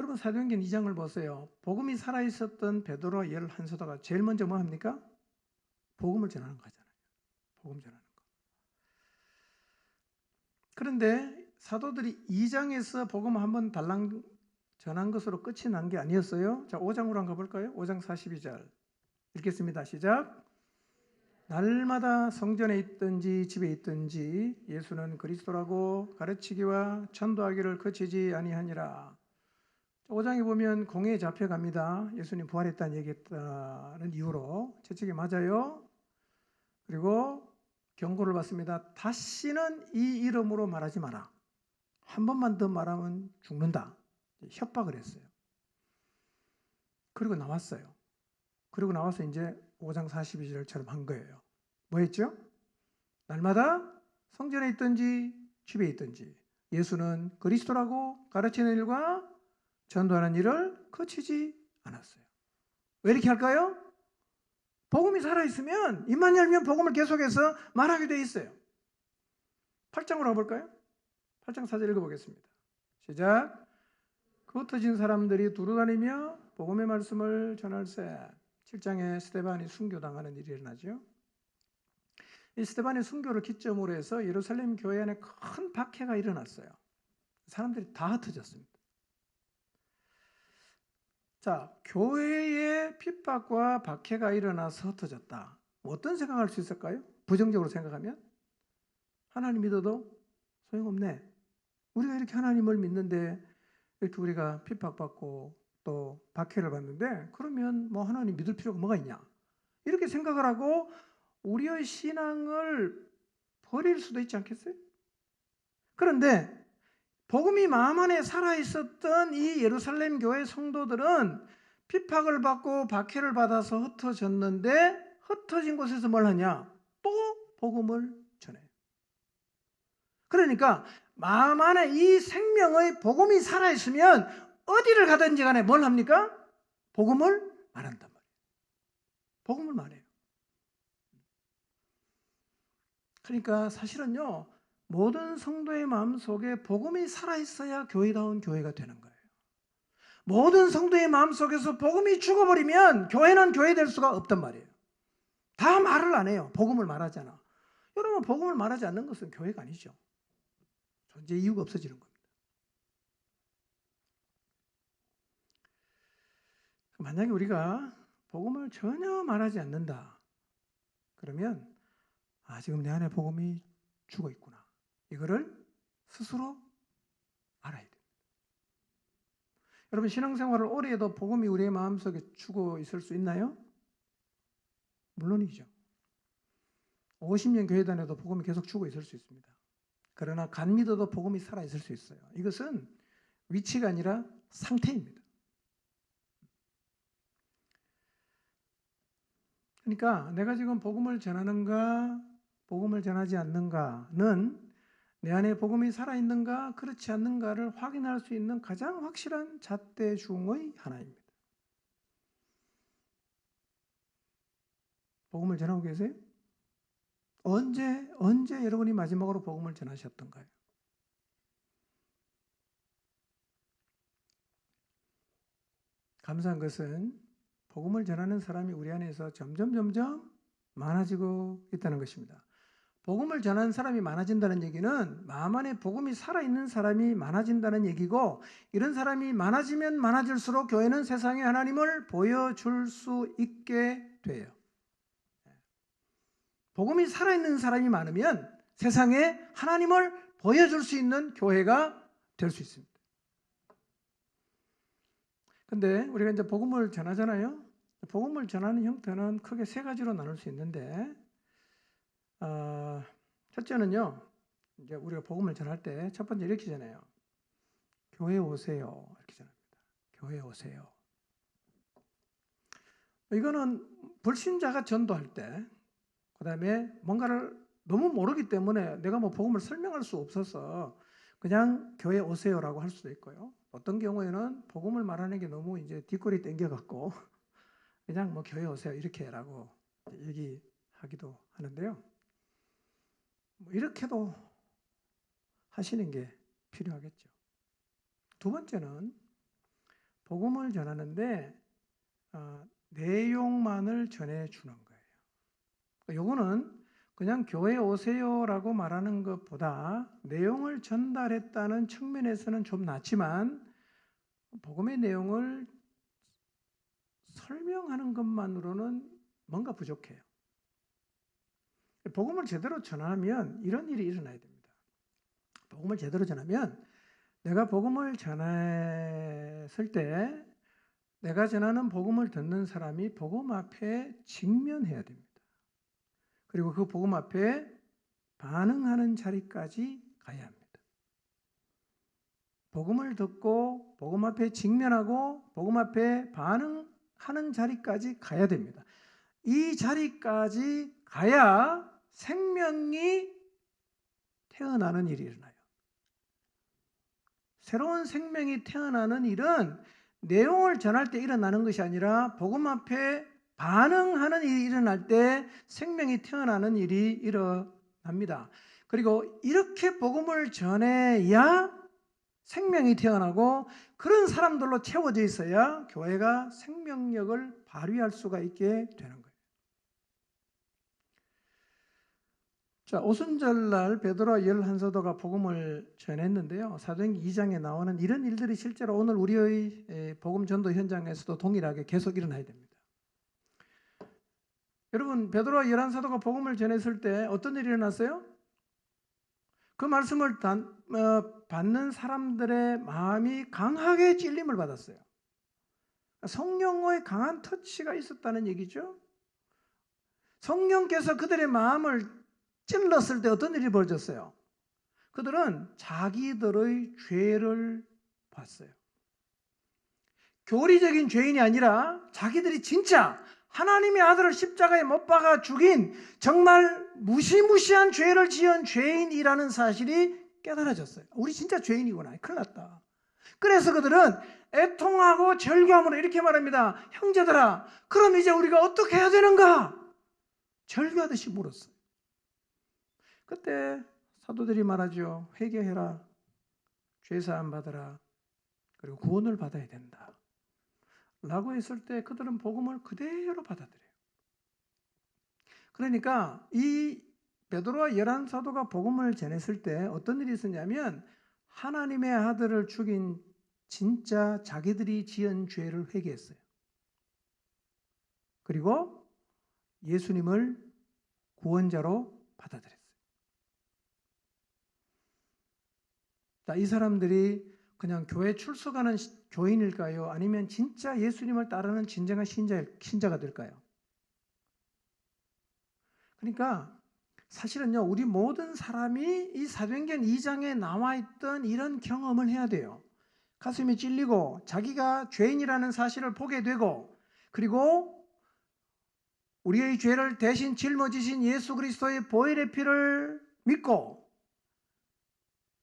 여러분 사도행전 2장을 보세요. 복음이 살아있었던 베드로와 열한 사도가 제일 먼저 뭐 합니까? 복음을 전하는 거잖아요. 복음 전하는 거. 그런데 사도들이 2장에서 복음 한번 달랑 전한 것으로 끝이 난 게 아니었어요. 자, 5장으로 한번 가볼까요? 5장 42절 읽겠습니다. 시작. 날마다 성전에 있든지 집에 있든지 예수는 그리스도라고 가르치기와 전도하기를 그치지 아니하니라. 5장에 보면 공회에 잡혀갑니다. 예수님 부활했다는 얘기했다는 이유로 채찍이 맞아요. 그리고 경고를 받습니다. 다시는 이 이름으로 말하지 마라. 한 번만 더 말하면 죽는다. 협박을 했어요. 그리고 나왔어요. 그리고 나와서 이제 5장 42절처럼 한 거예요. 뭐 했죠? 날마다 성전에 있든지 집에 있든지 예수는 그리스도라고 가르치는 일과 전도하는 일을 그치지 않았어요. 왜 이렇게 할까요? 복음이 살아있으면 입만 열면 복음을 계속해서 말하게 돼 있어요. 8장으로 가볼까요? 8장 4절 읽어보겠습니다. 시작. 그 흩어진 사람들이 두루다니며 복음의 말씀을 전할세. 7장에 스데반이 순교당하는 일이 일어나죠. 이 스데반의 순교를 기점으로 해서 예루살렘 교회 안에 큰 박해가 일어났어요. 사람들이 다 흩어졌습니다. 자, 교회에 핍박과 박해가 일어나서 흩어졌다. 어떤 생각할 수 있을까요? 부정적으로 생각하면 하나님 믿어도 소용없네. 우리가 이렇게 하나님을 믿는데 이렇게 우리가 핍박받고 또 박해를 받는데 그러면 뭐 하나님 믿을 필요가 뭐가 있냐? 이렇게 생각을 하고 우리의 신앙을 버릴 수도 있지 않겠어요? 그런데 복음이 마음 안에 살아있었던 이 예루살렘 교회 성도들은 핍박을 받고 박해를 받아서 흩어졌는데 흩어진 곳에서 뭘 하냐? 또 복음을 전해요. 그러니까 마음 안에 이 생명의 복음이 살아있으면 어디를 가든지 간에 뭘 합니까? 복음을 말한단 말이에요. 복음을 말해요. 그러니까 사실은요, 모든 성도의 마음속에 복음이 살아있어야 교회다운 교회가 되는 거예요. 모든 성도의 마음속에서 복음이 죽어버리면 교회는 교회 될 수가 없단 말이에요. 다 말을 안 해요. 복음을 말하잖아. 여러분, 복음을 말하지 않는 것은 교회가 아니죠. 존재 이유가 없어지는 겁니다. 만약에 우리가 복음을 전혀 말하지 않는다. 그러면 지금 내 안에 복음이 죽어 있구나. 이거를 스스로 알아야 됩니다. 여러분, 신앙생활을 오래 해도 복음이 우리의 마음속에 죽어 있을 수 있나요? 물론이죠. 50년 교회 다녀도 복음이 계속 죽어 있을 수 있습니다. 그러나 간 믿어도 복음이 살아 있을 수 있어요. 이것은 위치가 아니라 상태입니다. 그러니까 내가 지금 복음을 전하는가, 복음을 전하지 않는가는 내 안에 복음이 살아있는가, 그렇지 않는가를 확인할 수 있는 가장 확실한 잣대 중의 하나입니다. 복음을 전하고 계세요? 언제 여러분이 마지막으로 복음을 전하셨던가요? 감사한 것은 복음을 전하는 사람이 우리 안에서 점점 많아지고 있다는 것입니다. 복음을 전하는 사람이 많아진다는 얘기는 마음 안에 복음이 살아있는 사람이 많아진다는 얘기고, 이런 사람이 많아지면 많아질수록 교회는 세상에 하나님을 보여줄 수 있게 돼요. 복음이 살아있는 사람이 많으면 세상에 하나님을 보여줄 수 있는 교회가 될 수 있습니다. 근데 우리가 이제 복음을 전하잖아요. 복음을 전하는 형태는 크게 세 가지로 나눌 수 있는데, 첫째는요, 이제 우리가 복음을 전할 때 첫 번째 이렇게 전해요. 교회 오세요. 이렇게 전합니다. 교회 오세요. 이거는 불신자가 전도할 때, 그 다음에 뭔가를 너무 모르기 때문에 내가 뭐 복음을 설명할 수 없어서 그냥 교회 오세요라고 할 수도 있고요. 어떤 경우에는 복음을 말하는 게 너무 이제 뒷골이 땡겨갖고 그냥 뭐 교회 오세요 이렇게라고 얘기하기도 하는데요. 뭐 이렇게도 하시는 게 필요하겠죠. 두 번째는 복음을 전하는데 내용만을 전해주는 거예요. 요거는 그냥 교회 오세요라고 말하는 것보다 내용을 전달했다는 측면에서는 좀 낫지만 복음의 내용을 설명하는 것만으로는 뭔가 부족해요. 복음을 제대로 전하면 이런 일이 일어나야 됩니다. 복음을 제대로 전하면 내가 복음을 전했을 때 내가 전하는 복음을 듣는 사람이 복음 앞에 직면해야 됩니다. 그리고 그 복음 앞에 반응하는 자리까지 가야 합니다. 복음을 듣고 복음 앞에 직면하고 복음 앞에 반응하는 자리까지 가야 됩니다. 이 자리까지 가야 생명이 태어나는 일이 일어나요. 새로운 생명이 태어나는 일은 내용을 전할 때 일어나는 것이 아니라 복음 앞에 반응하는 일이 일어날 때 생명이 태어나는 일이 일어납니다. 그리고 이렇게 복음을 전해야 생명이 태어나고 그런 사람들로 채워져 있어야 교회가 생명력을 발휘할 수가 있게 되는 거예요. 자, 오순절날 베드로와 11사도가 복음을 전했는데요. 사도행전 2장에 나오는 이런 일들이 실제로 오늘 우리의 복음 전도 현장에서도 동일하게 계속 일어나야 됩니다. 여러분, 베드로와 11사도가 복음을 전했을 때 어떤 일이 일어났어요? 그 말씀을 받는 사람들의 마음이 강하게 찔림을 받았어요. 성령의 강한 터치가 있었다는 얘기죠. 성령께서 그들의 마음을 찔렀을 때 어떤 일이 벌어졌어요? 그들은 자기들의 죄를 봤어요. 교리적인 죄인이 아니라 자기들이 진짜 하나님의 아들을 십자가에 못 박아 죽인 정말 무시무시한 죄를 지은 죄인이라는 사실이 깨달아졌어요. 우리 진짜 죄인이구나. 큰일 났다. 그래서 그들은 애통하고 절규함으로 이렇게 말합니다. 형제들아, 그럼 이제 우리가 어떻게 해야 되는가? 절규하듯이 물었어요. 그때 사도들이 말하죠. 회개해라. 죄사함 받아라. 그리고 구원을 받아야 된다. 라고 했을 때 그들은 복음을 그대로 받아들여요. 그러니까 이 베드로와 11사도가 복음을 전했을 때 어떤 일이 있었냐면 하나님의 아들을 죽인 진짜 자기들이 지은 죄를 회개했어요. 그리고 예수님을 구원자로 받아들였어요. 자, 이 사람들이 그냥 교회 출석하는 교인일까요? 아니면 진짜 예수님을 따르는 진정한 신자가 될까요? 그러니까 사실은요, 우리 모든 사람이 이 사도행전 2장에 나와 있던 이런 경험을 해야 돼요. 가슴이 찔리고 자기가 죄인이라는 사실을 보게 되고, 그리고 우리의 죄를 대신 짊어지신 예수 그리스도의 보혈의 피를 믿고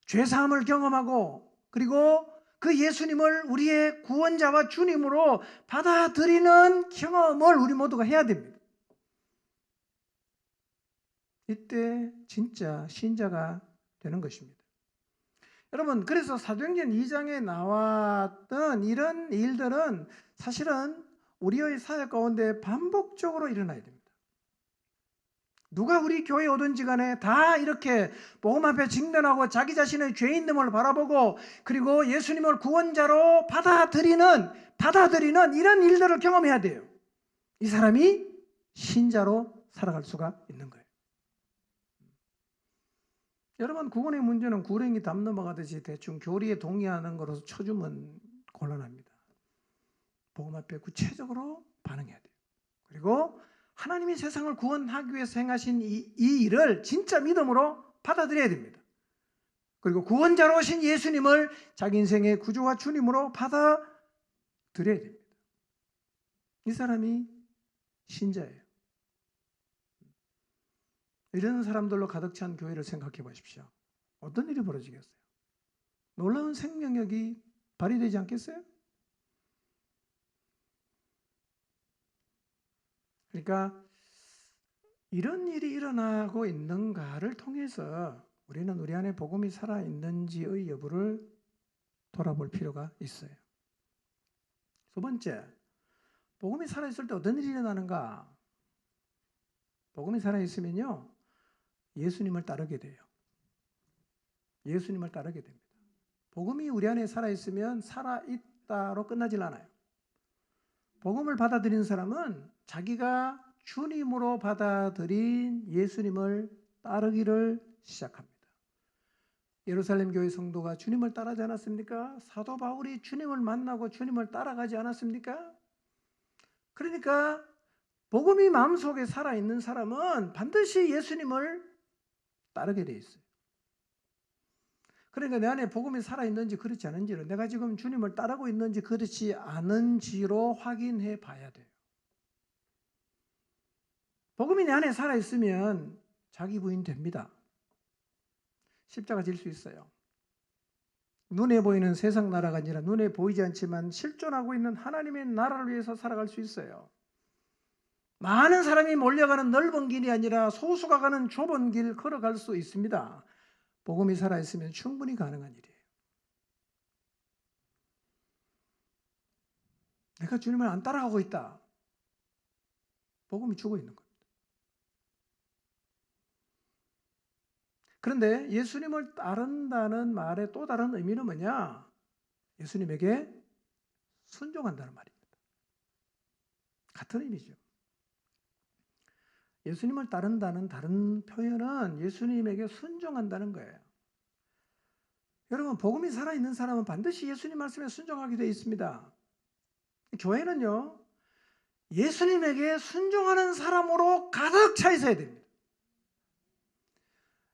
죄사함을 경험하고, 그리고 그 예수님을 우리의 구원자와 주님으로 받아들이는 경험을 우리 모두가 해야 됩니다. 이때 진짜 신자가 되는 것입니다. 여러분, 그래서 사도행전 2장에 나왔던 이런 일들은 사실은 우리의 사회 가운데 반복적으로 일어나야 됩니다. 누가 우리 교회에 오든지 간에 다 이렇게 복음 앞에 직면하고 자기 자신의 죄인됨을 바라보고 그리고 예수님을 구원자로 받아들이는 이런 일들을 경험해야 돼요. 이 사람이 신자로 살아갈 수가 있는 거예요. 여러분, 구원의 문제는 구렁이 담 넘어가듯이 대충 교리에 동의하는 것으로 쳐주면 곤란합니다. 복음 앞에 구체적으로 반응해야 돼요. 그리고 하나님이 세상을 구원하기 위해서 행하신 이 일을 진짜 믿음으로 받아들여야 됩니다. 그리고 구원자로 오신 예수님을 자기 인생의 구주와 주님으로 받아들여야 됩니다. 이 사람이 신자예요. 이런 사람들로 가득 찬 교회를 생각해 보십시오. 어떤 일이 벌어지겠어요? 놀라운 생명력이 발휘되지 않겠어요? 그러니까 이런 일이 일어나고 있는가를 통해서 우리는 우리 안에 복음이 살아있는지의 여부를 돌아볼 필요가 있어요. 두 번째, 복음이 살아있을 때 어떤 일이 일어나는가? 복음이 살아있으면요, 예수님을 따르게 돼요. 예수님을 따르게 됩니다. 복음이 우리 안에 살아있으면 살아있다로 끝나질 않아요. 복음을 받아들인 사람은 자기가 주님으로 받아들인 예수님을 따르기를 시작합니다. 예루살렘 교회 성도가 주님을 따르지 않았습니까? 사도 바울이 주님을 만나고 주님을 따라가지 않았습니까? 그러니까 복음이 마음속에 살아있는 사람은 반드시 예수님을 따르게 돼 있어요. 그러니까 내 안에 복음이 살아있는지 그렇지 않은지를, 내가 지금 주님을 따르고 있는지 그렇지 않은지로 확인해 봐야 돼요. 복음이 내 안에 살아있으면 자기 부인 됩니다. 십자가 질 수 있어요. 눈에 보이는 세상 나라가 아니라 눈에 보이지 않지만 실존하고 있는 하나님의 나라를 위해서 살아갈 수 있어요. 많은 사람이 몰려가는 넓은 길이 아니라 소수가 가는 좁은 길 걸어갈 수 있습니다. 복음이 살아있으면 충분히 가능한 일이에요. 내가 주님을 안 따라가고 있다. 복음이 죽어 있는 겁니다. 그런데 예수님을 따른다는 말의 또 다른 의미는 뭐냐? 예수님에게 순종한다는 말입니다. 같은 의미죠. 예수님을 따른다는 다른 표현은 예수님에게 순종한다는 거예요. 여러분, 복음이 살아있는 사람은 반드시 예수님 말씀에 순종하게 되어 있습니다. 교회는요, 예수님에게 순종하는 사람으로 가득 차 있어야 됩니다.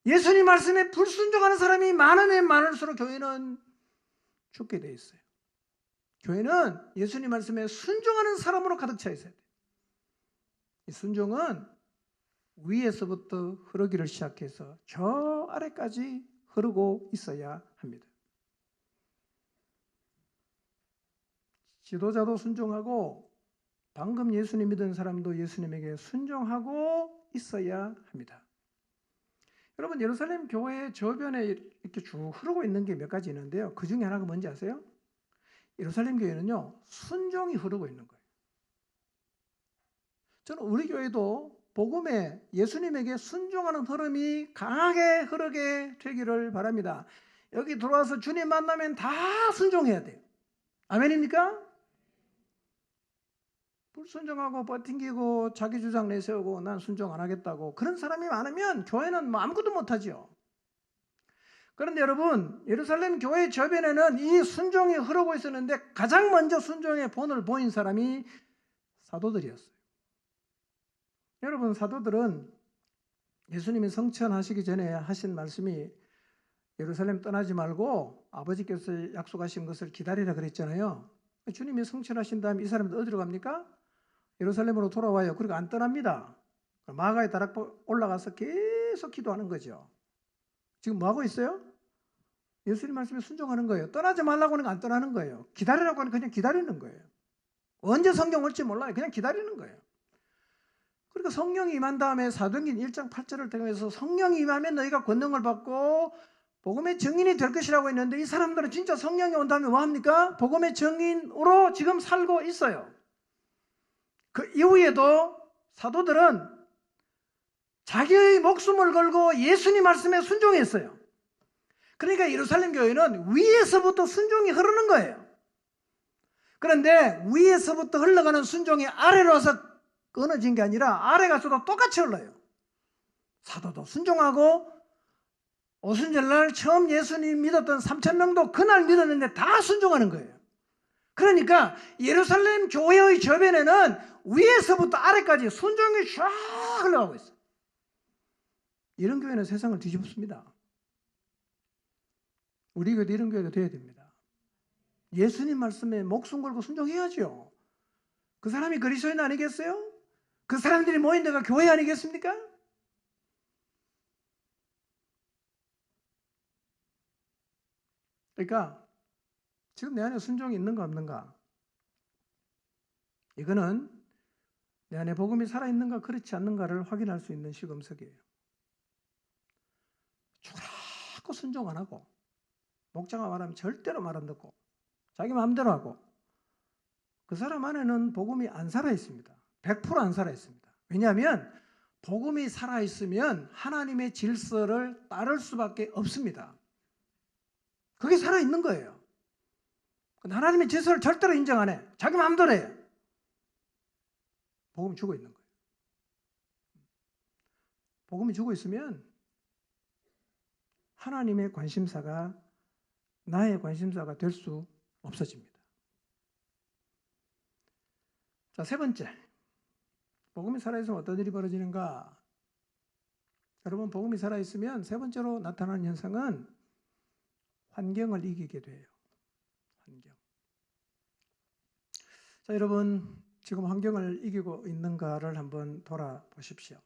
예수님 말씀에 불순종하는 사람이 많으면 많을수록 교회는 죽게 되어 있어요. 교회는 예수님 말씀에 순종하는 사람으로 가득 차 있어야 돼요. 이 순종은 위에서부터 흐르기를 시작해서 저 아래까지 흐르고 있어야 합니다. 지도자도 순종하고 방금 예수님 믿은 사람도 예수님에게 순종하고 있어야 합니다. 여러분, 예루살렘 교회 저변에 이렇게 쭉 흐르고 있는 게 몇 가지 있는데요. 그 중에 하나가 뭔지 아세요? 예루살렘 교회는요, 순종이 흐르고 있는 거예요. 저는 우리 교회도 복음에 예수님에게 순종하는 흐름이 강하게 흐르게 되기를 바랍니다. 여기 들어와서 주님 만나면 다 순종해야 돼요. 아멘입니까? 불순종하고 버팅기고 자기 주장 내세우고 난 순종 안 하겠다고 그런 사람이 많으면 교회는 뭐 아무것도 못하죠. 그런데 여러분, 예루살렘 교회 저변에는 이 순종이 흐르고 있었는데 가장 먼저 순종의 본을 보인 사람이 사도들이었어요. 여러분, 사도들은 예수님이 성천하시기 전에 하신 말씀이 예루살렘 떠나지 말고 아버지께서 약속하신 것을 기다리라 그랬잖아요. 주님이 성천하신 다음에 이 사람들 어디로 갑니까? 예루살렘으로 돌아와요. 그리고 안 떠납니다. 마가의 다락방 올라가서 계속 기도하는 거죠. 지금 뭐 하고 있어요? 예수님 말씀에 순종하는 거예요. 떠나지 말라고 하는 거 안 떠나는 거예요. 기다리라고 하는 거 그냥 기다리는 거예요. 언제 성경 올지 몰라요. 그냥 기다리는 거예요. 그러니까 성령이 임한 다음에 사도행전 1장 8절을 통해서 성령이 임하면 너희가 권능을 받고 복음의 증인이 될 것이라고 했는데 이 사람들은 진짜 성령이 온 다음에 뭐 합니까? 복음의 증인으로 지금 살고 있어요. 그 이후에도 사도들은 자기의 목숨을 걸고 예수님 말씀에 순종했어요. 그러니까 예루살렘 교회는 위에서부터 순종이 흐르는 거예요. 그런데 위에서부터 흘러가는 순종이 아래로 와서 끊어진 게 아니라 아래 가서도 똑같이 흘러요. 사도도 순종하고 오순절날 처음 예수님 믿었던 3,000명도 그날 믿었는데 다 순종하는 거예요. 그러니까 예루살렘 교회의 저변에는 위에서부터 아래까지 순종이 쫙 흘러가고 있어요. 이런 교회는 세상을 뒤집습니다. 우리 교회도 이런 교회가 되어야 됩니다. 예수님 말씀에 목숨 걸고 순종해야죠. 그 사람이 그리스도인 아니겠어요? 그 사람들이 모인 데가 교회 아니겠습니까? 그러니까 지금 내 안에 순종이 있는가 없는가? 이거는 내 안에 복음이 살아있는가 그렇지 않는가를 확인할 수 있는 시금석이에요. 자꾸 순종 안 하고 목자가 말하면 절대로 말 안 듣고 자기 마음대로 하고 그 사람 안에는 복음이 안 살아있습니다. 100% 안 살아있습니다. 왜냐하면 복음이 살아있으면 하나님의 질서를 따를 수밖에 없습니다. 그게 살아있는 거예요. 하나님의 질서를 절대로 인정 안 해. 자기 마음대로 해요. 복음이 죽어 있는 거예요. 복음이 죽어 있으면 하나님의 관심사가 나의 관심사가 될 수 없어집니다. 자, 세 번째. 복음이 살아있으면 어떤 일이 벌어지는가? 여러분, 복음이 살아있으면 세 번째로 나타나는 현상은 환경을 이기게 돼요. 환경. 자, 여러분, 지금 환경을 이기고 있는가를 한번 돌아보십시오.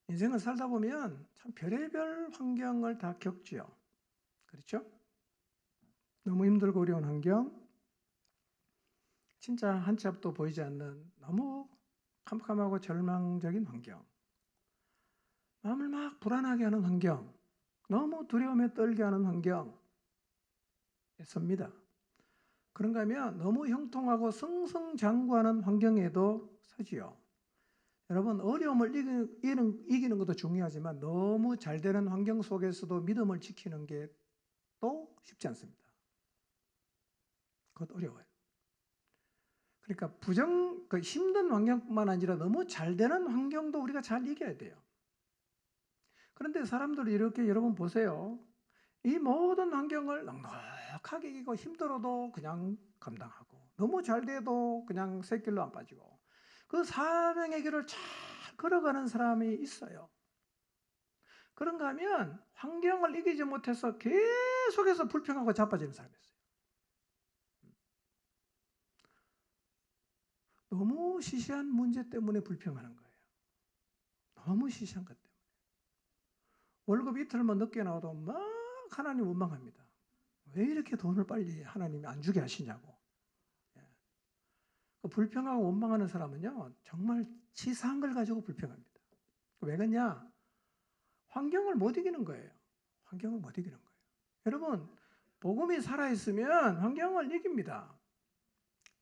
인생을 살다 보면 참 별의별 환경을 다 겪지요. 그렇죠? 너무 힘들고 어려운 환경, 진짜 한 치 앞도 보이지 않는 너무 캄캄하고 절망적인 환경, 마음을 막 불안하게 하는 환경, 너무 두려움에 떨게 하는 환경에 섭니다. 그런가 하면 너무 형통하고 승승장구하는 환경에도 서지요. 여러분, 어려움을 이기는 것도 중요하지만 너무 잘 되는 환경 속에서도 믿음을 지키는 게 또 쉽지 않습니다. 그것 어려워요. 그러니까 힘든 환경뿐만 아니라 너무 잘 되는 환경도 우리가 잘 이겨야 돼요. 그런데 사람들이 이렇게, 여러분 보세요. 이 모든 환경을 넉넉하게 이기고 힘들어도 그냥 감당하고 너무 잘 돼도 그냥 쇳길로 안 빠지고 그 사명의 길을 잘 걸어가는 사람이 있어요. 그런가 하면 환경을 이기지 못해서 계속해서 불평하고 자빠지는 사람이 있어요. 너무 시시한 문제 때문에 불평하는 거예요. 너무 시시한 것 때문에. 월급 이틀만 늦게 나와도 막 하나님 원망합니다. 왜 이렇게 돈을 빨리 하나님이 안 주게 하시냐고. 불평하고 원망하는 사람은요, 정말 치사한 걸 가지고 불평합니다. 왜 그러냐? 환경을 못 이기는 거예요. 환경을 못 이기는 거예요. 여러분, 복음이 살아있으면 환경을 이깁니다.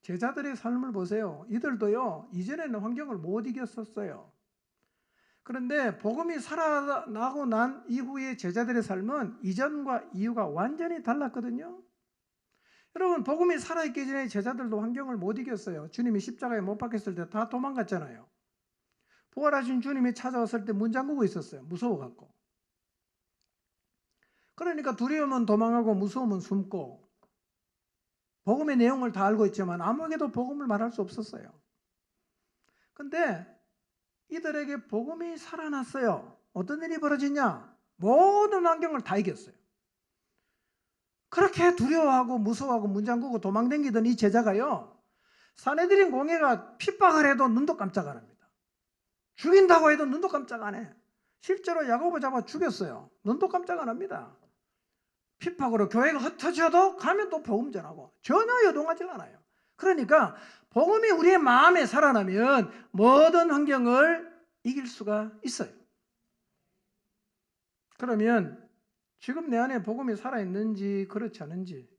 제자들의 삶을 보세요. 이들도요, 이전에는 환경을 못 이겼었어요. 그런데 복음이 살아나고 난 이후의 제자들의 삶은 이전과 이후가 완전히 달랐거든요. 여러분, 복음이 살아있기 전에 제자들도 환경을 못 이겼어요. 주님이 십자가에 못 박혔을 때 다 도망갔잖아요. 부활하신 주님이 찾아왔을 때 문 잠그고 있었어요. 무서워갖고. 그러니까 두려우면 도망하고 무서우면 숨고 복음의 내용을 다 알고 있지만 아무에게도 복음을 말할 수 없었어요. 근데 이들에게 복음이 살아났어요. 어떤 일이 벌어지냐? 모든 환경을 다 이겼어요. 그렇게 두려워하고 무서워하고 문 잠그고 도망다니던 이 제자가요, 사내들인 공회가 핍박을 해도 눈도 깜짝 안 합니다. 죽인다고 해도 눈도 깜짝 안 해. 실제로 야고보 잡아 죽였어요. 눈도 깜짝 안 합니다. 핍박으로 교회가 흩어져도 가면 또 복음 전하고 전혀 요동하지 않아요. 그러니까 복음이 우리의 마음에 살아나면 모든 환경을 이길 수가 있어요. 그러면 지금 내 안에 복음이 살아있는지 그렇지 않은지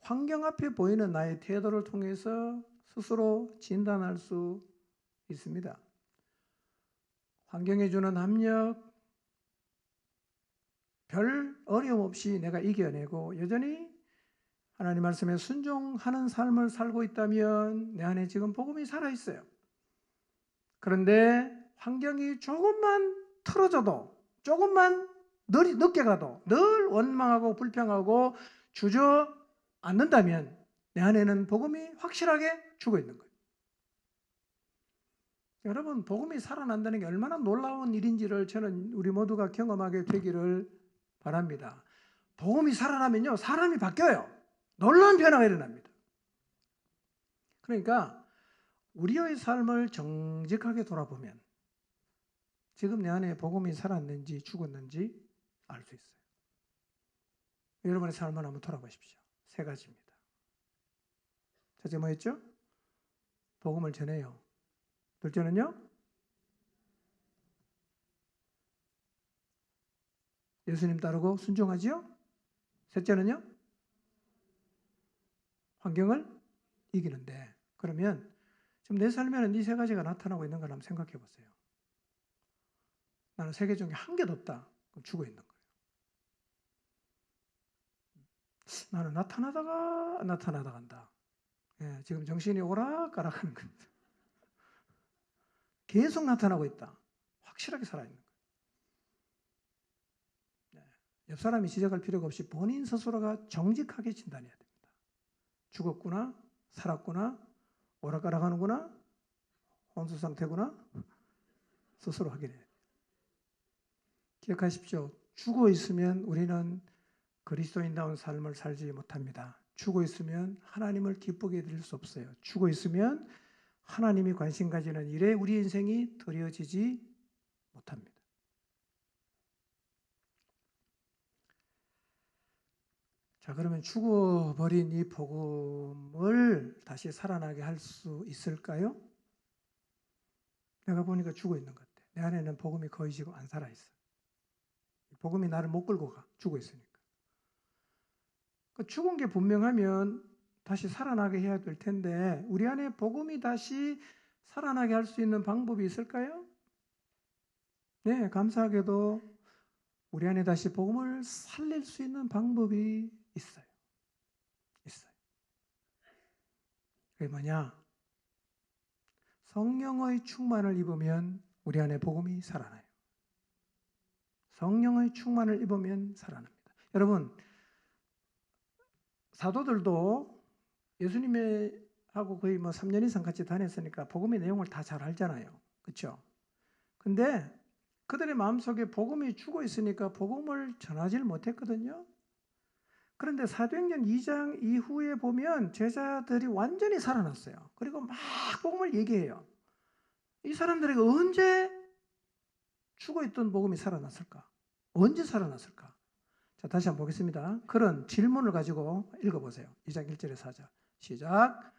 환경 앞에 보이는 나의 태도를 통해서 스스로 진단할 수 있습니다. 환경에 주는 압력, 별 어려움 없이 내가 이겨내고 여전히 하나님 말씀에 순종하는 삶을 살고 있다면 내 안에 지금 복음이 살아있어요. 그런데 환경이 조금만 틀어져도, 조금만 늦게 가도 늘 원망하고 불평하고 주저앉는다면 내 안에는 복음이 확실하게 죽어 있는 거예요. 여러분, 복음이 살아난다는 게 얼마나 놀라운 일인지를 저는 우리 모두가 경험하게 되기를 바랍니다. 복음이 살아나면요, 사람이 바뀌어요. 놀라운 변화가 일어납니다. 그러니까 우리의 삶을 정직하게 돌아보면 지금 내 안에 복음이 살았는지 죽었는지 알 수 있어요. 여러분의 삶을 한번 돌아보십시오. 세 가지입니다. 첫째 뭐였죠? 복음을 전해요. 둘째는요? 예수님 따르고 순종하지요? 셋째는요? 환경을 이기는데, 그러면 지금 내 삶에는 이 세 가지가 나타나고 있는 걸 한번 생각해 보세요. 나는 세 개 중에 한 개도 없다. 그럼 죽어 있는 거예요. 나는 나타나다가 간다. 예, 지금 정신이 오락가락하는 겁니다. 계속 나타나고 있다. 확실하게 살아있는 거예요. 예, 옆 사람이 지적할 필요가 없이 본인 스스로가 정직하게 진단해야 됩니다. 죽었구나, 살았구나, 오락가락하는구나, 혼수 상태구나, 스스로 확인해야 돼요. 기억하십시오. 죽어 있으면 우리는 그리스도인다운 삶을 살지 못합니다. 죽어 있으면 하나님을 기쁘게 해드릴 수 없어요. 죽어 있으면 하나님이 관심 가지는 일에 우리 인생이 드려지지 못합니다. 자, 그러면 죽어버린 이 복음을 다시 살아나게 할 수 있을까요? 내가 보니까 죽어 있는 것 같아. 내 안에는 복음이 거의 지금 안 살아있어. 복음이 나를 못 끌고 가. 죽어 있으니까. 그 죽은 게 분명하면 다시 살아나게 해야 될 텐데 우리 안에 복음이 다시 살아나게 할 수 있는 방법이 있을까요? 네, 감사하게도 우리 안에 다시 복음을 살릴 수 있는 방법이 있어요. 있어요. 그게 뭐냐? 성령의 충만을 입으면 우리 안에 복음이 살아나요. 성령의 충만을 입으면 살아납니다. 여러분, 사도들도 예수님하고 거의 3년 이상 같이 다녔으니까 복음의 내용을 다 잘 알잖아요. 그렇죠? 근데 그들의 마음속에 복음이 죽어 있으니까 복음을 전하지를 못했거든요. 그런데 사도행전 2장 이후에 보면 제자들이 완전히 살아났어요. 그리고 막 복음을 얘기해요. 이 사람들에게 언제 죽어있던 복음이 살아났을까? 언제 살아났을까? 자, 다시 한번 보겠습니다. 그런 질문을 가지고 읽어보세요. 2장 1절에 4절. 시작.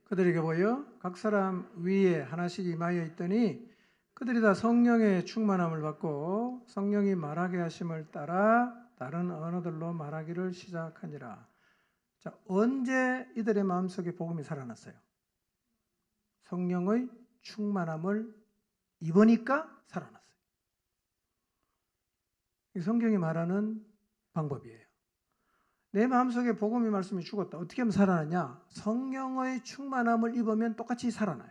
그들에게 보여 각 사람 위에 하나씩 임하여 있더니 그들이 다 성령의 충만함을 받고 성령이 말하게 하심을 따라 다른 언어들로 말하기를 시작하니라. 자, 언제 이들의 마음속에 복음이 살아났어요? 성령의 충만함을 입으니까 살아났어요. 이 성경이 말하는 방법이에요. 내 마음속에 복음의 말씀이 죽었다. 어떻게 하면 살아나냐? 성령의 충만함을 입으면 똑같이 살아나요.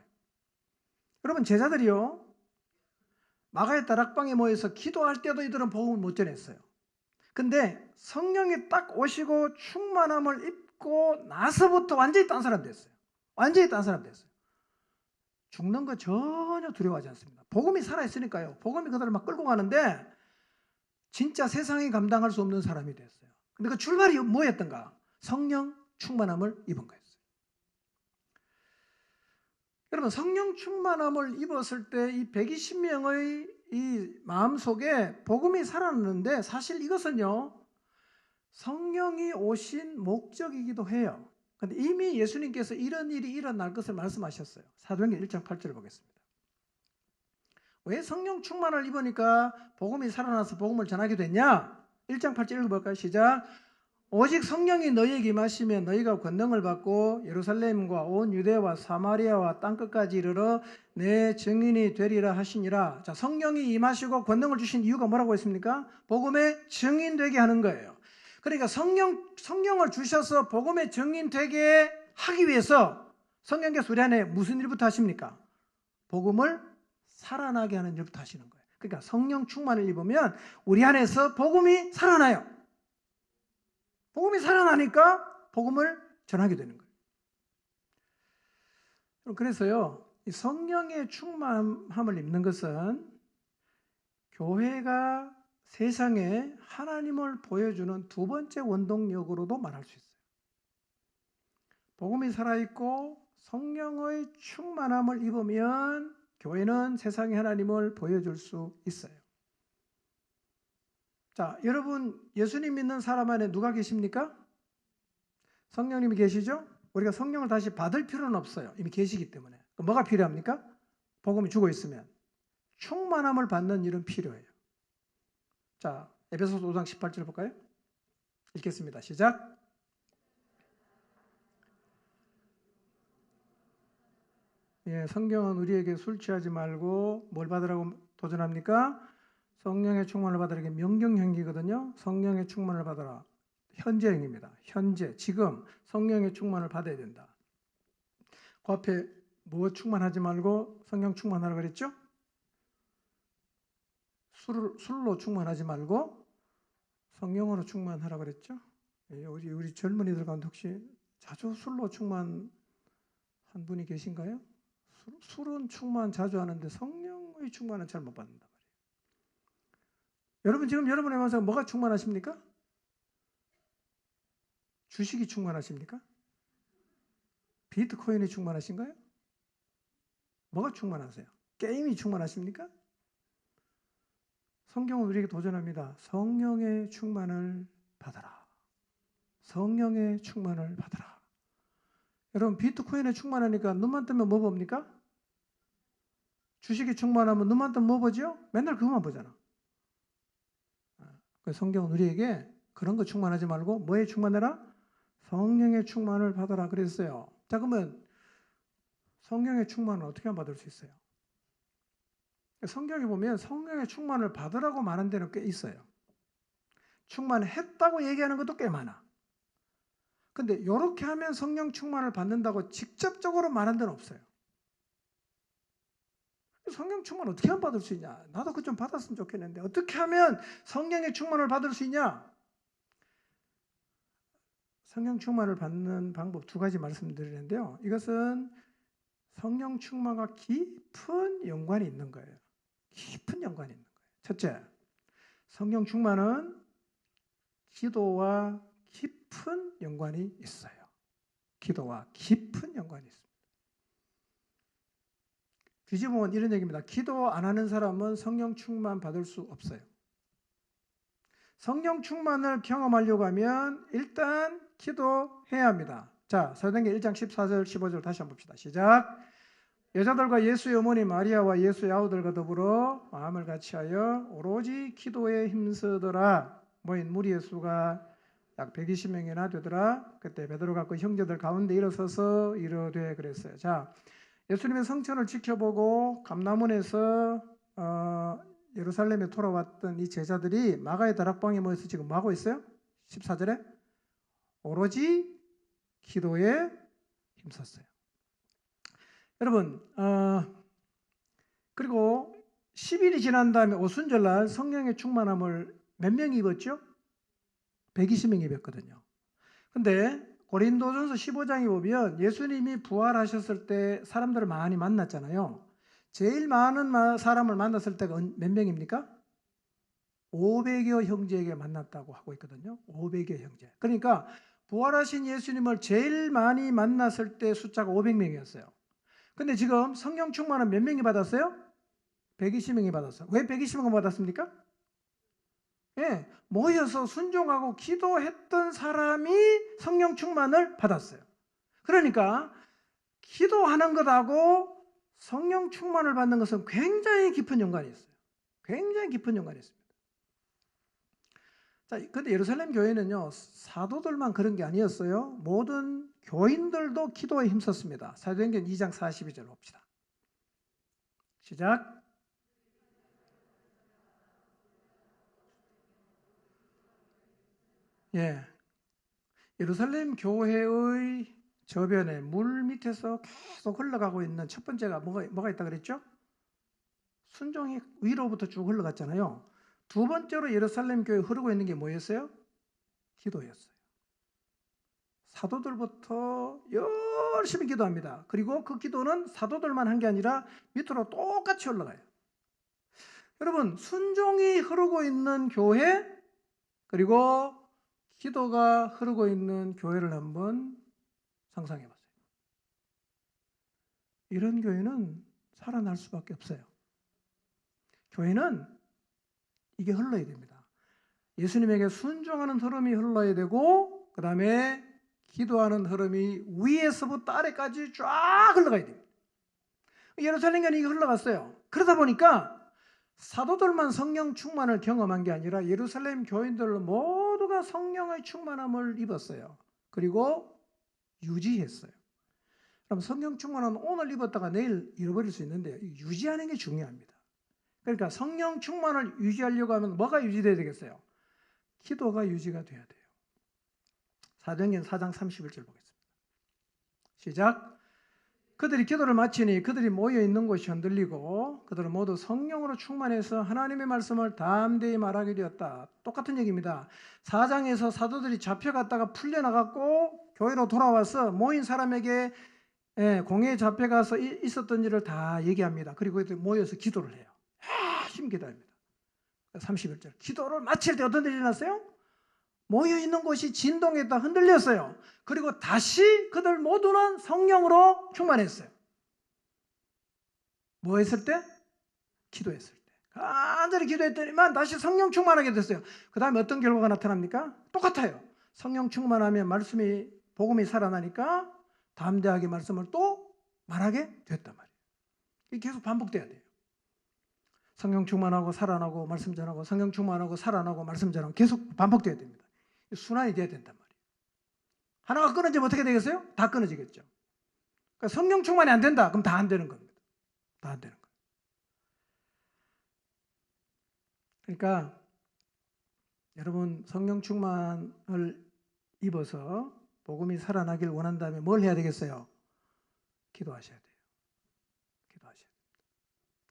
여러분, 제자들이요, 마가의 다락방에 모여서 기도할 때도 이들은 복음을 못 전했어요. 근데 성령이 딱 오시고 충만함을 입고 나서부터 완전히 딴 사람 됐어요. 완전히 딴 사람 됐어요. 죽는 거 전혀 두려워하지 않습니다. 복음이 살아있으니까요. 복음이 그들을 막 끌고 가는데 진짜 세상이 감당할 수 없는 사람이 됐어요. 근데 그 출발이 뭐였던가? 성령 충만함을 입은 거였어요. 여러분, 성령 충만함을 입었을 때 이 120명의 이 마음속에 복음이 살아났는데 사실 이것은요, 성령이 오신 목적이기도 해요. 근데 이미 예수님께서 이런 일이 일어날 것을 말씀하셨어요. 사도행전 1장 8절을 보겠습니다. 왜 성령 충만을 입으니까 복음이 살아나서 복음을 전하게 됐냐? 1장 8절 읽어볼까요? 시작. 오직 성령이 너희에게 임하시면 너희가 권능을 받고 예루살렘과 온 유대와 사마리아와 땅끝까지 이르러 내 증인이 되리라 하시니라. 자, 성령이 임하시고 권능을 주신 이유가 뭐라고 했습니까? 복음의 증인 되게 하는 거예요. 그러니까 성령을 주셔서 복음의 증인 되게 하기 위해서 성령께서 우리 안에 무슨 일부터 하십니까? 복음을 살아나게 하는 일부터 하시는 거예요. 그러니까 성령 충만을 입으면 우리 안에서 복음이 살아나요. 복음이 살아나니까 복음을 전하게 되는 거예요. 그래서요, 이 성령의 충만함을 입는 것은 교회가 세상에 하나님을 보여주는 두 번째 원동력으로도 말할 수 있어요. 복음이 살아있고 성령의 충만함을 입으면 교회는 세상에 하나님을 보여줄 수 있어요. 자, 여러분, 예수님 믿는 사람 안에 누가 계십니까? 성령님이 계시죠? 우리가 성령을 다시 받을 필요는 없어요. 이미 계시기 때문에. 그럼 뭐가 필요합니까? 복음이 죽어 있으면 충만함을 받는 일은 필요해요. 자, 에베소서 5장 18절 볼까요? 읽겠습니다. 시작. 예, 성경은 우리에게 술 취하지 말고 뭘 받으라고 도전합니까? 성령의 충만을 받으라는 게 명령형이거든요. 성령의 충만을 받아라. 현재형입니다. 현재, 지금 성령의 충만을 받아야 된다. 그 앞에 뭐 충만하지 말고 성령 충만하라 그랬죠? 술로 충만하지 말고 성령으로 충만하라 그랬죠? 예, 우리 젊은이들 가운데 혹시 자주 술로 충만한 분이 계신가요? 술은 충만 자주 하는데 성령의 충만은 잘 못 받는다 말이에요. 여러분, 지금 여러분의 마음속에 뭐가 충만하십니까? 주식이 충만하십니까? 비트코인이 충만하신가요? 뭐가 충만하세요? 게임이 충만하십니까? 성경은 우리에게 도전합니다. 성령의 충만을 받아라. 성령의 충만을 받아라. 여러분 비트코인에 충만하니까 눈만 뜨면 뭐 봅니까? 주식이 충만하면 눈만 뜨면 뭐 보죠? 맨날 그것만 보잖아. 성경은 우리에게 그런 거 충만하지 말고 뭐에 충만해라? 성령의 충만을 받아라 그랬어요. 자, 그러면 성령의 충만을 어떻게 하면 받을 수 있어요? 성경에 보면 성령의 충만을 받으라고 말한 데는 꽤 있어요. 충만했다고 얘기하는 것도 꽤 많아. 근데 이렇게 하면 성령 충만을 받는다고 직접적으로 말한 데는 없어요. 성령 충만 어떻게 하면 받을 수 있냐? 나도 그거 좀 받았으면 좋겠는데 어떻게 하면 성령의 충만을 받을 수 있냐? 성령 충만을 받는 방법 두 가지 말씀드리는데요. 이것은 성령 충만과 깊은 연관이 있는 거예요. 깊은 연관이 있는 거예요. 첫째, 성령 충만은 기도와 깊은 연관이 있어요. 기도와 깊은 연관이 있습니다. 뒤집으면 이런 얘기입니다. 기도 안 하는 사람은 성령 충만 받을 수 없어요. 성령 충만을 경험하려고 하면 일단 기도해야 합니다. 자, 사도행전 1장 14절 15절 다시 한번 봅시다. 시작. 여자들과 예수의 어머니 마리아와 예수의 아우들과 더불어 마음을 같이하여 오로지 기도에 힘쓰더라. 모인 무리의 수가 약 120명이나 되더라. 그때 베드로가 그 형제들 가운데 일어서서 이르되 그랬어요. 자, 예수님의 성천을 지켜보고 감람원에서 예루살렘에 돌아왔던 이 제자들이 마가의 다락방에 모여서 지금 뭐 하고 있어요? 14절에 오로지 기도에 힘썼어요. 여러분, 그리고 10일이 지난 다음에 오순절날 성령의 충만함을 몇 명이 입었죠? 120명이 입었거든요. 근데 고린도전서 15장에 보면 예수님이 부활하셨을 때 사람들을 많이 만났잖아요. 제일 많은 사람을 만났을 때가 몇 명입니까? 500여 형제에게 만났다고 하고 있거든요. 500여 형제. 그러니까 부활하신 예수님을 제일 많이 만났을 때 숫자가 500명이었어요. 근데 지금 성령 충만은 몇 명이 받았어요? 120명이 받았어요. 왜 120명을 받았습니까? 예, 모여서 순종하고 기도했던 사람이 성령 충만을 받았어요. 그러니까 기도하는 것하고 성령 충만을 받는 것은 굉장히 깊은 연관이 있어요. 굉장히 깊은 연관이 있습니다. 자, 근데 예루살렘 교회는요, 사도들만 그런 게 아니었어요. 모든 교인들도 기도에 힘썼습니다. 사도행전 2장 42절 봅시다. 시작. 예, 예루살렘 교회의 저변에 물 밑에서 계속 흘러가고 있는 첫 번째가 뭐가 있다 그랬죠? 순종이 위로부터 쭉 흘러갔잖아요. 두 번째로 예루살렘 교회에 흐르고 있는 게 뭐였어요? 기도였어요. 사도들부터 열심히 기도합니다. 그리고 그 기도는 사도들만 한 게 아니라 밑으로 똑같이 올라가요. 여러분, 순종이 흐르고 있는 교회, 그리고 기도가 흐르고 있는 교회를 한번 상상해 보세요. 이런 교회는 살아날 수밖에 없어요. 교회는 이게 흘러야 됩니다. 예수님에게 순종하는 흐름이 흘러야 되고, 그 다음에 기도하는 흐름이 위에서부터 아래까지 쫙 흘러가야 됩니다. 예루살렘에는 이게 흘러갔어요. 그러다 보니까 사도들만 성령 충만을 경험한 게 아니라 예루살렘 교인들 모두가 성령의 충만함을 입었어요. 그리고 유지했어요. 그럼 성령 충만은 오늘 입었다가 내일 잃어버릴 수 있는데 유지하는 게 중요합니다. 그러니까 성령 충만을 유지하려고 하면 뭐가 유지돼야 되겠어요? 기도가 유지가 돼야 돼요. 사도행전 4장 31절 보겠습니다. 시작. 그들이 기도를 마치니 그들이 모여 있는 곳이 흔들리고 그들은 모두 성령으로 충만해서 하나님의 말씀을 담대히 말하게 되었다. 똑같은 얘기입니다. 4장에서 사도들이 잡혀갔다가 풀려나갔고 교회로 돌아와서 모인 사람에게 공회에 잡혀가서 있었던 일을 다 얘기합니다. 그리고 모여서 기도를 해요. 열심히 기도합니다. 31절. 기도를 마칠 때 어떤 일이 일어났어요? 모여있는 곳이 진동했다 흔들렸어요. 그리고 다시 그들 모두는 성령으로 충만했어요. 뭐 했을 때? 기도했을 때. 간절히 기도했더니만 다시 성령 충만하게 됐어요. 그 다음에 어떤 결과가 나타납니까? 똑같아요. 성령 충만하면 복음이 살아나니까 담대하게 말씀을 또 말하게 됐단 말이에요. 이게 계속 반복돼야 돼요. 성령 충만하고 살아나고 말씀 전하고 성령 충만하고 살아나고 말씀 전하고 계속 반복돼야 됩니다. 순환이 돼야 된단 말이에요. 하나가 끊어지면 어떻게 되겠어요? 다 끊어지겠죠. 그러니까 성령 충만이 안 된다. 그럼 다 안 되는 겁니다. 다 안 되는 거예요. 그러니까 여러분 성령 충만을 입어서 복음이 살아나길 원한다면 뭘 해야 되겠어요? 기도하셔야 돼요. 기도하셔야 됩니다.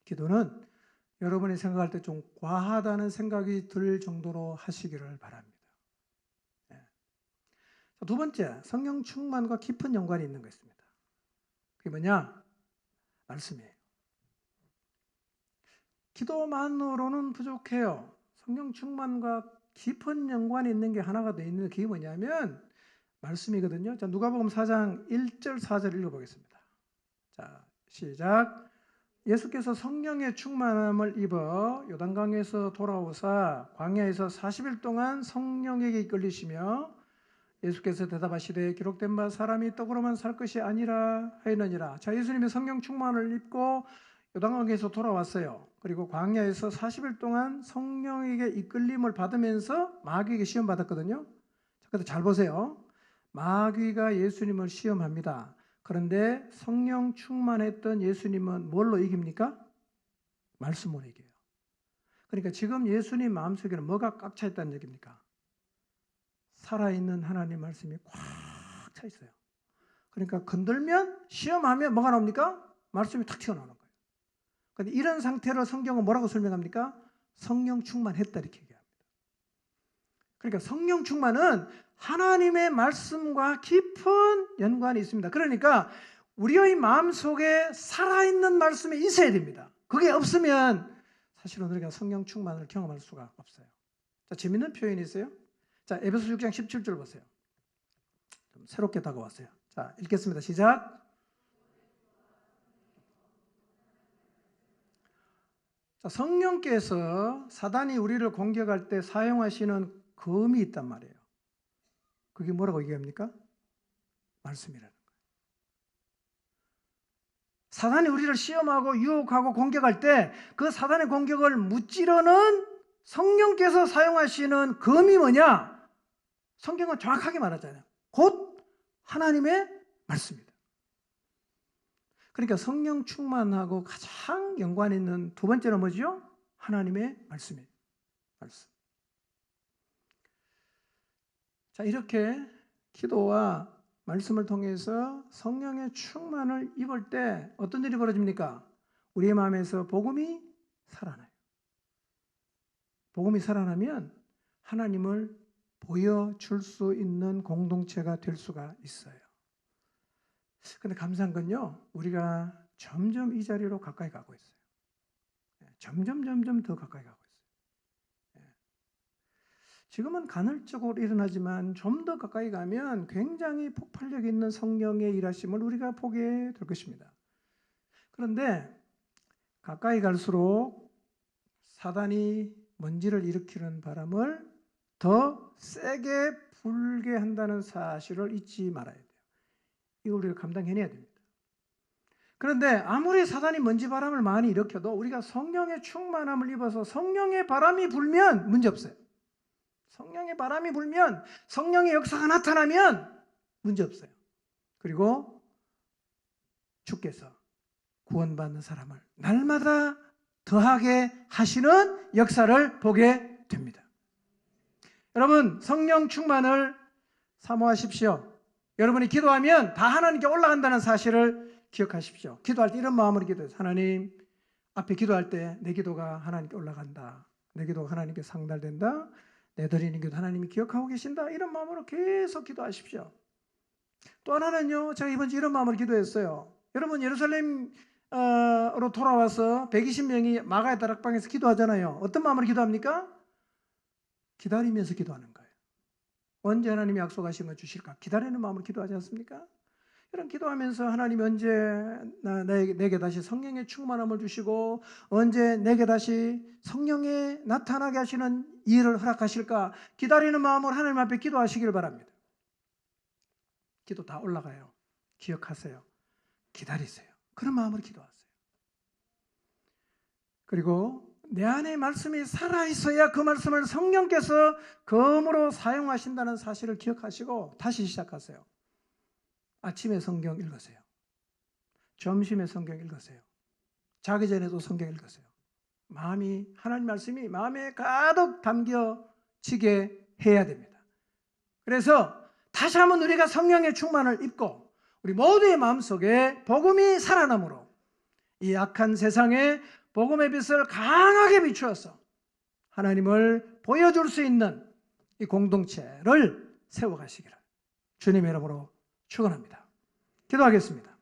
기도는 여러분이 생각할 때 좀 과하다는 생각이 들 정도로 하시기를 바랍니다. 네. 두 번째, 성령 충만과 깊은 연관이 있는 거 있습니다. 그게 뭐냐? 말씀이에요. 기도만으로는 부족해요. 성령 충만과 깊은 연관이 있는 게 하나가 더 있는데 그게 뭐냐면 말씀이거든요. 자, 누가복음 4장 1절 4절 읽어보겠습니다. 자, 시작. 예수께서 성령의 충만함을 입어 요단강에서 돌아오사 광야에서 40일 동안 성령에게 이끌리시며 예수께서 대답하시되 기록된 바 사람이 떡으로만 살 것이 아니라 하였느니라. 자, 예수님이 성령 충만을 입고 요단강에서 돌아왔어요. 그리고 광야에서 40일 동안 성령에게 이끌림을 받으면서 마귀에게 시험 받았거든요. 그런데 잘 보세요. 마귀가 예수님을 시험합니다. 그런데 성령 충만했던 예수님은 뭘로 이깁니까? 말씀으로 이겨요. 그러니까 지금 예수님 마음속에는 뭐가 꽉 차 있다는 얘기입니까? 살아있는 하나님 말씀이 꽉 차 있어요. 그러니까 건들면 시험하면 뭐가 나옵니까? 말씀이 탁 튀어나오는 거예요. 그런데 이런 상태를 성경은 뭐라고 설명합니까? 성령 충만했다 이렇게 얘기합니다. 그러니까 성령 충만은 하나님의 말씀과 깊은 연관이 있습니다. 그러니까 우리의 마음속에 살아있는 말씀이 있어야 됩니다. 그게 없으면 사실은 우리가 성령 충만을 경험할 수가 없어요. 자, 재밌는 표현이 있어요. 자, 에베소 6장 17절 보세요. 좀 새롭게 다가왔어요. 자, 읽겠습니다. 시작. 자, 성령께서 사단이 우리를 공격할 때 사용하시는 검이 있단 말이에요. 그게 뭐라고 얘기합니까? 말씀이라는 거예요. 사단이 우리를 시험하고 유혹하고 공격할 때 그 사단의 공격을 무찌르는 성령께서 사용하시는 검이 뭐냐? 성경은 정확하게 말하잖아요. 곧 하나님의 말씀입니다. 그러니까 성령 충만하고 가장 연관 있는 두 번째는 뭐죠? 하나님의 말씀이에요. 말씀. 자, 이렇게 기도와 말씀을 통해서 성령의 충만을 입을 때 어떤 일이 벌어집니까? 우리의 마음에서 복음이 살아나요. 복음이 살아나면 하나님을 보여줄 수 있는 공동체가 될 수가 있어요. 근데 감사한 건요, 우리가 점점 이 자리로 가까이 가고 있어요. 점점 더 가까이 가고 있어요. 지금은 간헐적으로 일어나지만 좀 더 가까이 가면 굉장히 폭발력 있는 성령의 일하심을 우리가 보게 될 것입니다. 그런데 가까이 갈수록 사단이 먼지를 일으키는 바람을 더 세게 불게 한다는 사실을 잊지 말아야 돼요. 이걸 우리가 감당해내야 됩니다. 그런데 아무리 사단이 먼지 바람을 많이 일으켜도 우리가 성령의 충만함을 입어서 성령의 바람이 불면 문제 없어요. 성령의 바람이 불면 성령의 역사가 나타나면 문제 없어요. 그리고 주께서 구원받는 사람을 날마다 더하게 하시는 역사를 보게 됩니다. 여러분, 성령 충만을 사모하십시오. 여러분이 기도하면 다 하나님께 올라간다는 사실을 기억하십시오. 기도할 때 이런 마음으로 기도해요. 하나님, 앞에 기도할 때 내 기도가 하나님께 올라간다. 내 기도가 하나님께 상달된다. 내 드리는 기도 하나님이 기억하고 계신다. 이런 마음으로 계속 기도하십시오. 또 하나는요, 제가 이번 주 이런 마음으로 기도했어요. 여러분, 예루살렘으로 돌아와서 120명이 마가의 다락방에서 기도하잖아요. 어떤 마음으로 기도합니까? 기다리면서 기도하는 거예요. 언제 하나님이 약속하신 걸 주실까? 기다리는 마음으로 기도하지 않습니까? 이런 기도하면서 하나님이 언제 내게 다시 성령의 충만함을 주시고 언제 내게 다시 성령에 나타나게 하시는 일을 허락하실까? 기다리는 마음으로 하나님 앞에 기도하시길 바랍니다. 기도 다 올라가요. 기억하세요. 기다리세요. 그런 마음으로 기도하세요. 그리고 내 안에 말씀이 살아있어야 그 말씀을 성령께서 검으로 사용하신다는 사실을 기억하시고 다시 시작하세요. 아침에 성경 읽으세요. 점심에 성경 읽으세요. 자기 전에도 성경 읽으세요. 마음이, 하나님 말씀이 마음에 가득 담겨지게 해야 됩니다. 그래서 다시 한번 우리가 성령의 충만을 입고 우리 모두의 마음속에 복음이 살아남으로 이 악한 세상에 복음의 빛을 강하게 비추어서 하나님을 보여줄 수 있는 이 공동체를 세워가시기를 주님의 이름으로 축원합니다. 기도하겠습니다.